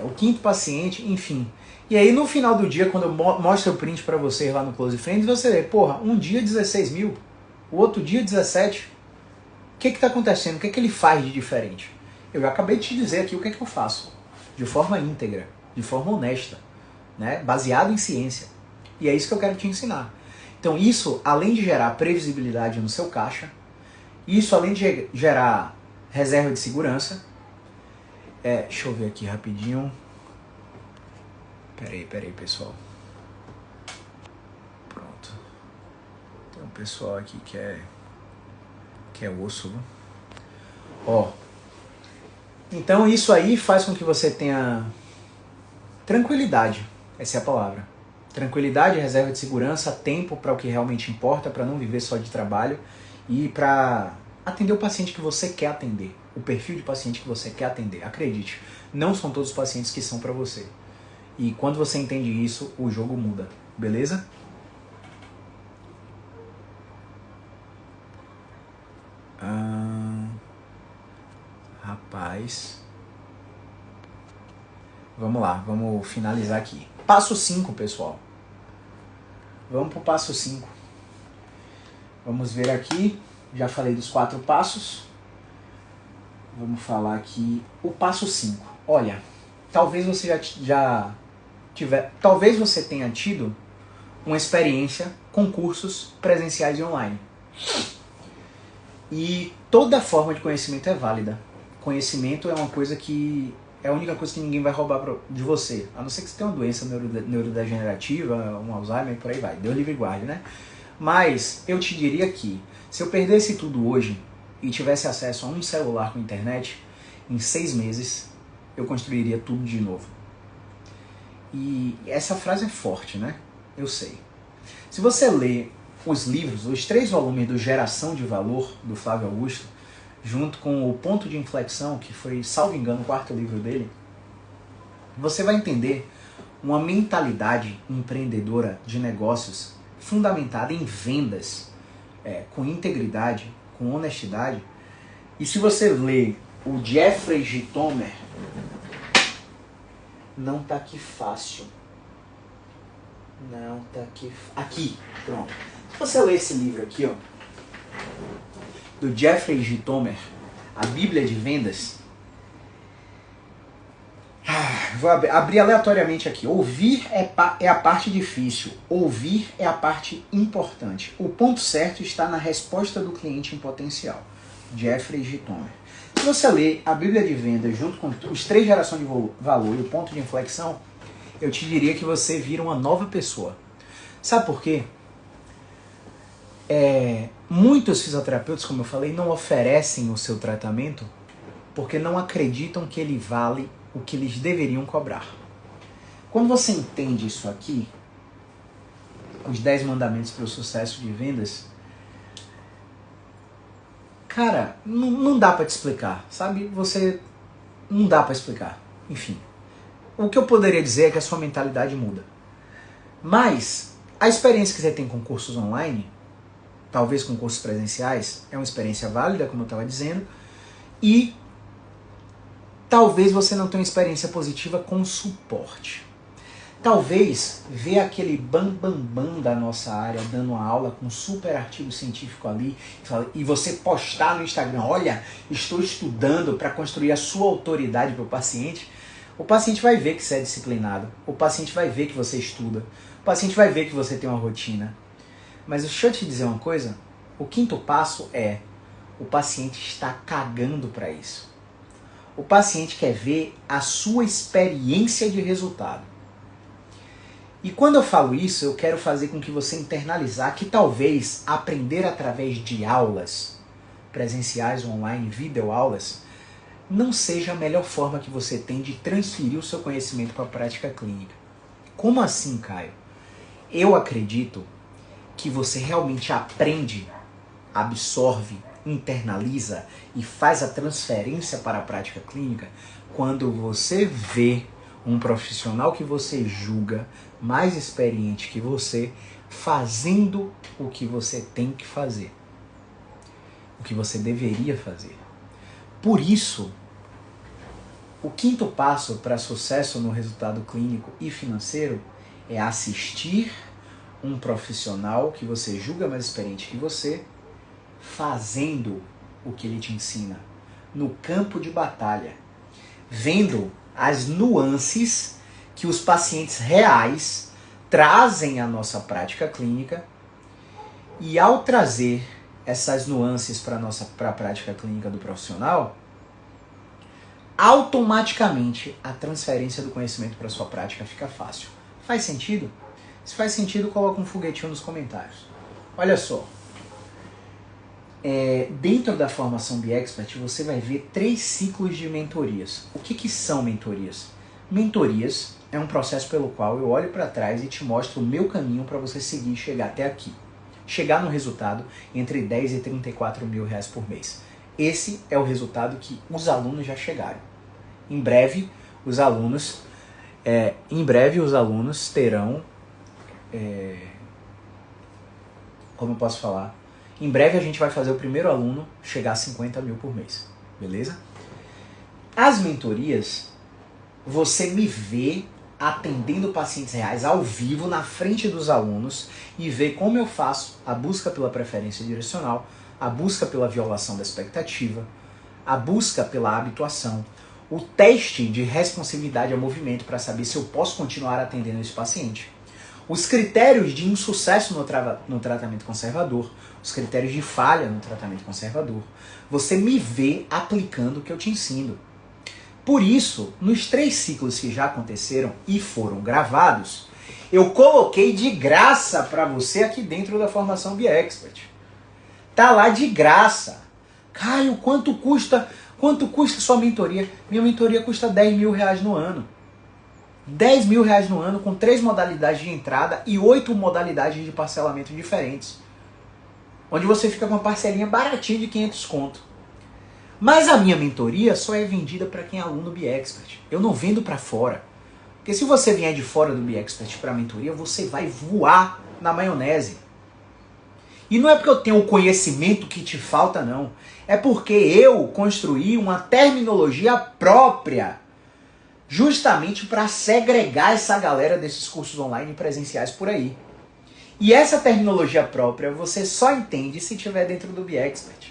O quinto paciente, enfim. E aí no final do dia, quando eu mostro o print pra vocês lá no Close Friends, você vê, porra, um dia 16 mil, o outro dia 17. O que está acontecendo? O que ele faz de diferente? Eu já acabei de te dizer aqui o que eu faço. De forma íntegra, de forma honesta, né? Baseado em ciência. E é isso que eu quero te ensinar. Então isso, além de gerar previsibilidade no seu caixa, isso além de gerar reserva de segurança, deixa eu ver aqui rapidinho. Peraí, pessoal. Pronto. Tem um pessoal aqui que é osso, viu? Ó. Então isso aí faz com que você tenha tranquilidade, essa é a palavra. Tranquilidade, reserva de segurança, tempo para o que realmente importa, para não viver só de trabalho e para atender o paciente que você quer atender, o perfil de paciente que você quer atender. Acredite, não são todos os pacientes que são para você. E quando você entende isso, o jogo muda, beleza? Rapaz. Vamos lá, vamos finalizar aqui. Passo 5, pessoal. Vamos pro passo 5. Vamos ver aqui. Já falei dos 4 passos. Vamos falar aqui o passo 5. Olha, talvez você talvez você tenha tido uma experiência com cursos presenciais e online. E toda forma de conhecimento é válida. Conhecimento é uma coisa que é a única coisa que ninguém vai roubar de você. A não ser que você tenha uma doença neurodegenerativa, um Alzheimer, por aí vai. Deus livre e guarde, né? Mas eu te diria que se eu perdesse tudo hoje e tivesse acesso a um celular com internet, em 6 meses eu construiria tudo de novo. E essa frase é forte, né? Eu sei. Se você ler os livros, os 3 volumes do Geração de Valor, do Flávio Augusto, junto com o Ponto de Inflexão, que foi, salvo engano, o 4º livro dele, você vai entender uma mentalidade empreendedora de negócios fundamentada em vendas, com integridade, com honestidade. E se você ler o Jeffrey Gitomer, não tá aqui fácil. Não tá aqui. Aqui, pronto. Se você ler esse livro aqui, ó, do Jeffrey Gitomer, A Bíblia de Vendas. Vou abrir aleatoriamente aqui. Ouvir é a parte difícil. Ouvir é a parte importante. O ponto certo está na resposta do cliente em potencial. Jeffrey Gitomer. Se você ler a Bíblia de Vendas junto com os 3 gerações de valor e o ponto de inflexão, eu te diria que você vira uma nova pessoa. Sabe por quê? Muitos fisioterapeutas, como eu falei, não oferecem o seu tratamento porque não acreditam que ele vale o que eles deveriam cobrar. Quando você entende isso aqui, os 10 mandamentos para o sucesso de vendas, cara, não dá para te explicar, sabe? Não dá para explicar. Enfim, o que eu poderia dizer é que a sua mentalidade muda. Mas a experiência que você tem com cursos online, talvez com cursos presenciais, é uma experiência válida, como eu estava dizendo, e talvez você não tenha uma experiência positiva com suporte. Talvez ver aquele bam da nossa área dando uma aula com um super artigo científico ali e você postar no Instagram, olha, estou estudando para construir a sua autoridade para o paciente vai ver que você é disciplinado, o paciente vai ver que você estuda, o paciente vai ver que você tem uma rotina. Mas deixa eu te dizer uma coisa, o 5º passo é, o paciente está cagando para isso. O paciente quer ver a sua experiência de resultado. E quando eu falo isso, eu quero fazer com que você internalizar que talvez aprender através de aulas presenciais, online, videoaulas, não seja a melhor forma que você tem de transferir o seu conhecimento para a prática clínica. Como assim, Caio? Eu acredito que você realmente aprende, absorve, internaliza e faz a transferência para a prática clínica quando você vê um profissional que você julga mais experiente que você fazendo o que você tem que fazer, o que você deveria fazer. Por isso, o 5º passo para sucesso no resultado clínico e financeiro é assistir um profissional que você julga mais experiente que você fazendo o que ele te ensina, no campo de batalha, vendo as nuances que os pacientes reais trazem à nossa prática clínica e ao trazer essas nuances para a prática clínica do profissional, automaticamente a transferência do conhecimento para a sua prática fica fácil. Faz sentido? Se faz sentido, coloca um foguetinho nos comentários. Olha só, dentro da formação BeExpert você vai ver 3 ciclos de mentorias. O que são mentorias? Mentorias é um processo pelo qual eu olho para trás e te mostro o meu caminho para você seguir e chegar até aqui. Chegar no resultado entre 10 e 34 mil reais por mês. Esse é o resultado que os alunos já chegaram. Em breve, os alunos terão... como eu posso falar? Em breve a gente vai fazer o primeiro aluno chegar a 50 mil por mês. Beleza? As mentorias, você me vê atendendo pacientes reais ao vivo na frente dos alunos e vê como eu faço a busca pela preferência direcional, a busca pela violação da expectativa, a busca pela habituação, o teste de responsividade ao movimento para saber se eu posso continuar atendendo esse paciente, os critérios de insucesso no tratamento conservador, os critérios de falha no tratamento conservador. Você me vê aplicando o que eu te ensino. Por isso, nos 3 ciclos que já aconteceram e foram gravados, eu coloquei de graça para você aqui dentro da formação BeExpert. Tá lá de graça. Caio, quanto custa sua mentoria? Minha mentoria custa 10 mil reais no ano. 10 mil reais no ano com 3 modalidades de entrada e 8 modalidades de parcelamento diferentes. Onde você fica com uma parcelinha baratinha de 500 conto. Mas a minha mentoria só é vendida para quem é aluno BeExpert. Eu não vendo para fora. Porque se você vier de fora do BeExpert para a mentoria, você vai voar na maionese. E não é porque eu tenho o conhecimento que te falta, não. É porque eu construí uma terminologia própria, justamente para segregar essa galera desses cursos online e presenciais por aí. E essa terminologia própria você só entende se estiver dentro do BeExpert.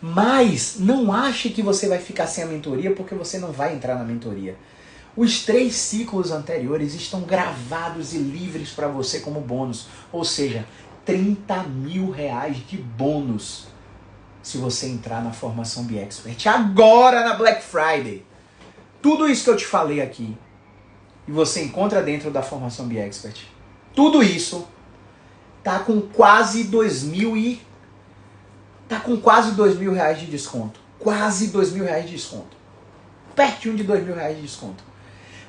Mas não ache que você vai ficar sem a mentoria porque você não vai entrar na mentoria. Os 3 ciclos anteriores estão gravados e livres para você como bônus. Ou seja, R$30 mil de bônus se você entrar na formação BeExpert. Agora na Black Friday. Tudo isso que eu te falei aqui e você encontra dentro da formação BeExpert. Tudo isso tá com quase R$2.000 de desconto. Quase R$2.000 de desconto. Pertinho de R$2.000 de desconto.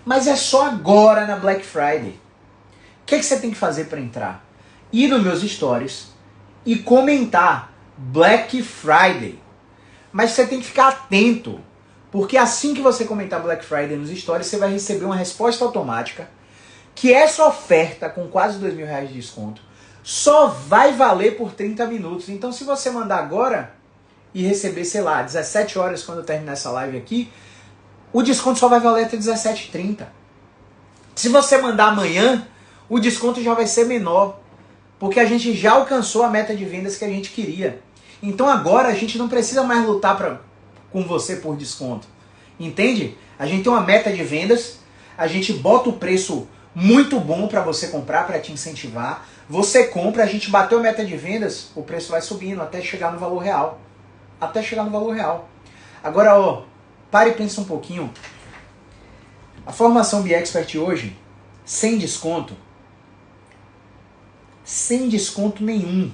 Mas é só agora na Black Friday. O que você tem que fazer para entrar? Ir nos meus stories e comentar Black Friday. Mas você tem que ficar atento, porque assim que você comentar Black Friday nos stories, você vai receber uma resposta automática que essa oferta com quase R$2.000 de desconto só vai valer por 30 minutos. Então se você mandar agora e receber, sei lá, 17 horas quando eu terminar essa live aqui, o desconto só vai valer até 17h30. Se você mandar amanhã, o desconto já vai ser menor, porque a gente já alcançou a meta de vendas que a gente queria. Então agora a gente não precisa mais lutar com você por desconto. Entende? A gente tem uma meta de vendas, a gente bota o preço muito bom para você comprar, para te incentivar. Você compra, a gente bateu a meta de vendas, o preço vai subindo até chegar no valor real. Até chegar no valor real. Agora, ó, pare e pense um pouquinho. A formação BeExpert hoje, sem desconto nenhum,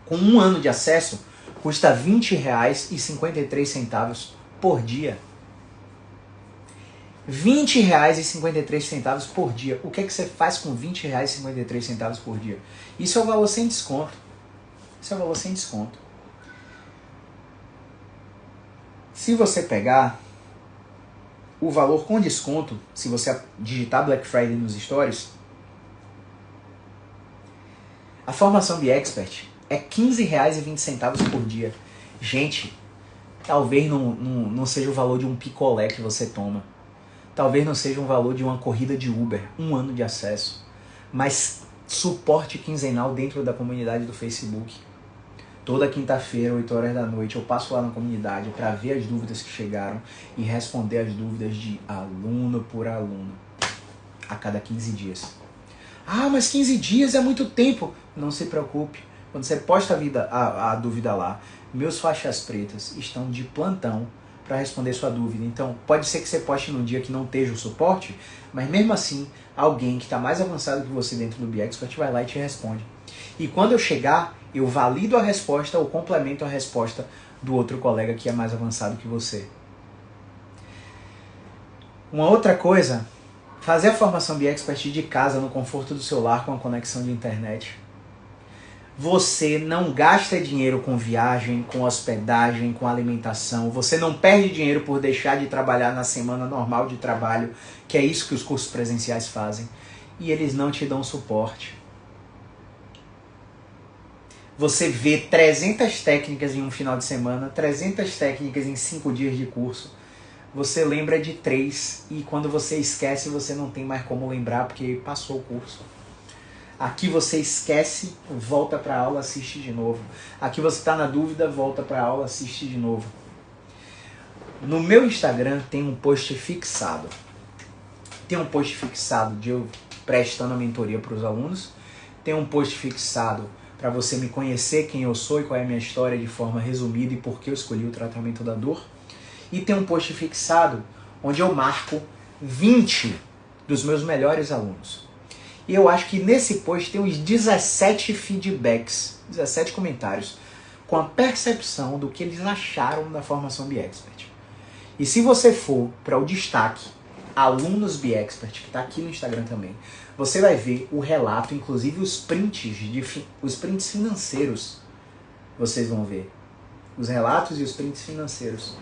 com 1 ano de acesso, custa R$20,53 por dia. R$20,53 por dia. O que é que você faz com R$20,53 por dia? Isso é o valor sem desconto. Isso é o valor sem desconto. Se você pegar o valor com desconto, se você digitar Black Friday nos stories, a formação BeExpert é R$15,20 por dia. Gente, talvez não seja o valor de um picolé que você toma. Talvez não seja um valor de uma corrida de Uber, 1 ano de acesso. Mas suporte quinzenal dentro da comunidade do Facebook. Toda quinta-feira, 8 horas da noite, eu passo lá na comunidade para ver as dúvidas que chegaram e responder as dúvidas de aluno por aluno, a cada 15 dias. Ah, mas 15 dias é muito tempo. Não se preocupe. Quando você posta a dúvida lá, meus faixas pretas estão de plantão para responder sua dúvida. Então, pode ser que você poste num dia que não esteja o suporte, mas mesmo assim, alguém que está mais avançado que você dentro do BeExpert vai lá e te responde. E quando eu chegar, eu valido a resposta ou complemento a resposta do outro colega que é mais avançado que você. Uma outra coisa, fazer a formação BeExpert de casa, no conforto do seu lar, com a conexão de internet. Você não gasta dinheiro com viagem, com hospedagem, com alimentação. Você não perde dinheiro por deixar de trabalhar na semana normal de trabalho, que é isso que os cursos presenciais fazem. E eles não te dão suporte. Você vê 300 técnicas em um final de semana, 300 técnicas em 5 dias de curso. Você lembra de 3 e quando você esquece, você não tem mais como lembrar porque passou o curso. Aqui você esquece, volta para a aula, assiste de novo. Aqui você está na dúvida, volta para a aula, assiste de novo. No meu Instagram tem um post fixado. Tem um post fixado de eu prestando a mentoria para os alunos. Tem um post fixado para você me conhecer, quem eu sou e qual é a minha história de forma resumida e por que eu escolhi o tratamento da dor. E tem um post fixado onde eu marco 20 dos meus melhores alunos. E eu acho que nesse post tem uns 17 feedbacks, 17 comentários, com a percepção do que eles acharam da formação BeExpert. E se você for para o destaque Alunos BeExpert, que está aqui no Instagram também, você vai ver o relato, inclusive os prints financeiros. Vocês vão ver os relatos e os prints financeiros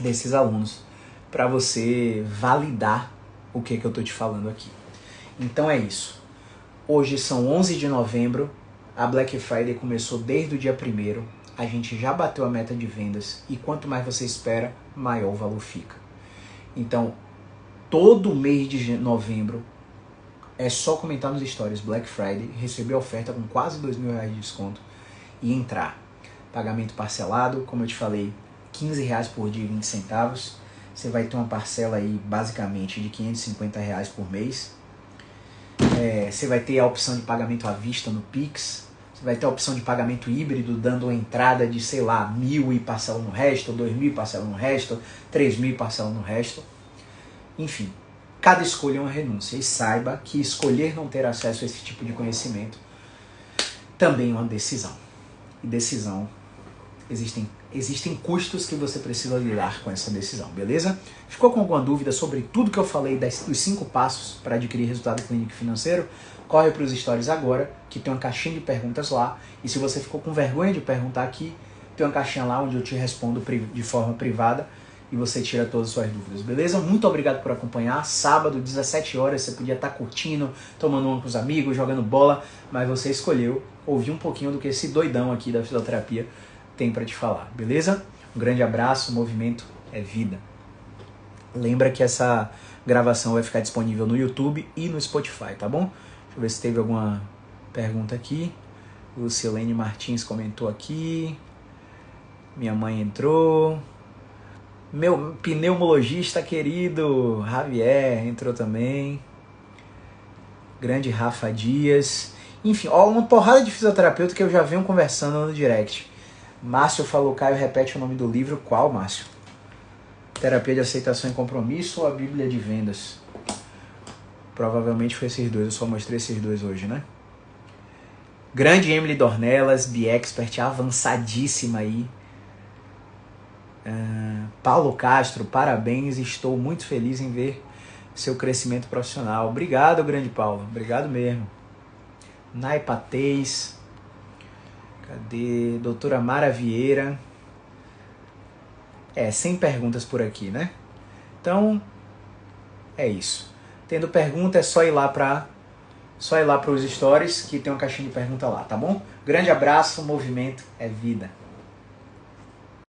desses alunos para você validar o que eu tô te falando aqui. Então é isso. Hoje são 11 de novembro, a Black Friday começou desde o dia 1º, a gente já bateu a meta de vendas e quanto mais você espera, maior o valor fica. Então, todo mês de novembro é só comentar nos stories Black Friday, receber a oferta com quase R$2.000 de desconto e entrar. Pagamento parcelado, como eu te falei, R$15 por dia e 20 centavos. Você vai ter uma parcela aí basicamente de R$550 por mês. Você vai ter a opção de pagamento à vista no Pix. Você vai ter a opção de pagamento híbrido, dando uma entrada de, sei lá, 1.000 e parcela no resto, 2.000 e parcela no resto, 3.000 e parcela no resto. Enfim, cada escolha é uma renúncia. E saiba que escolher não ter acesso a esse tipo de conhecimento também é uma decisão. E decisão, existem custos que você precisa lidar com essa decisão, beleza? Ficou com alguma dúvida sobre tudo que eu falei dos 5 passos para adquirir resultado clínico e financeiro? Corre para os stories agora, que tem uma caixinha de perguntas lá. E se você ficou com vergonha de perguntar aqui, tem uma caixinha lá onde eu te respondo de forma privada e você tira todas as suas dúvidas, beleza? Muito obrigado por acompanhar. Sábado, 17 horas, você podia estar curtindo, tomando uma com os amigos, jogando bola, mas você escolheu ouvir um pouquinho do que esse doidão aqui da fisioterapia tem para te falar, beleza? Um grande abraço, movimento é vida. Lembra que essa gravação vai ficar disponível no YouTube e no Spotify, tá bom? Deixa eu ver se teve alguma pergunta aqui. Lucilene Martins comentou aqui. Minha mãe entrou. Meu pneumologista querido Javier entrou também. Grande Rafa Dias. Enfim, ó, uma porrada de fisioterapeuta que eu já venho conversando no direct. Márcio falou, Caio, repete o nome do livro. Qual, Márcio? Terapia de Aceitação e Compromisso ou a Bíblia de Vendas? Provavelmente foi esses dois, eu só mostrei esses dois hoje, né? Grande Emily Dornelas, Be-Expert, avançadíssima aí. Paulo Castro, parabéns, estou muito feliz em ver seu crescimento profissional. Obrigado, grande Paulo, obrigado mesmo. Naipatês, cadê? Doutora Mara Vieira. 100 perguntas por aqui, né? Então, é isso. Tendo pergunta, é só ir lá para os stories, que tem uma caixinha de pergunta lá, tá bom? Grande abraço, movimento é vida.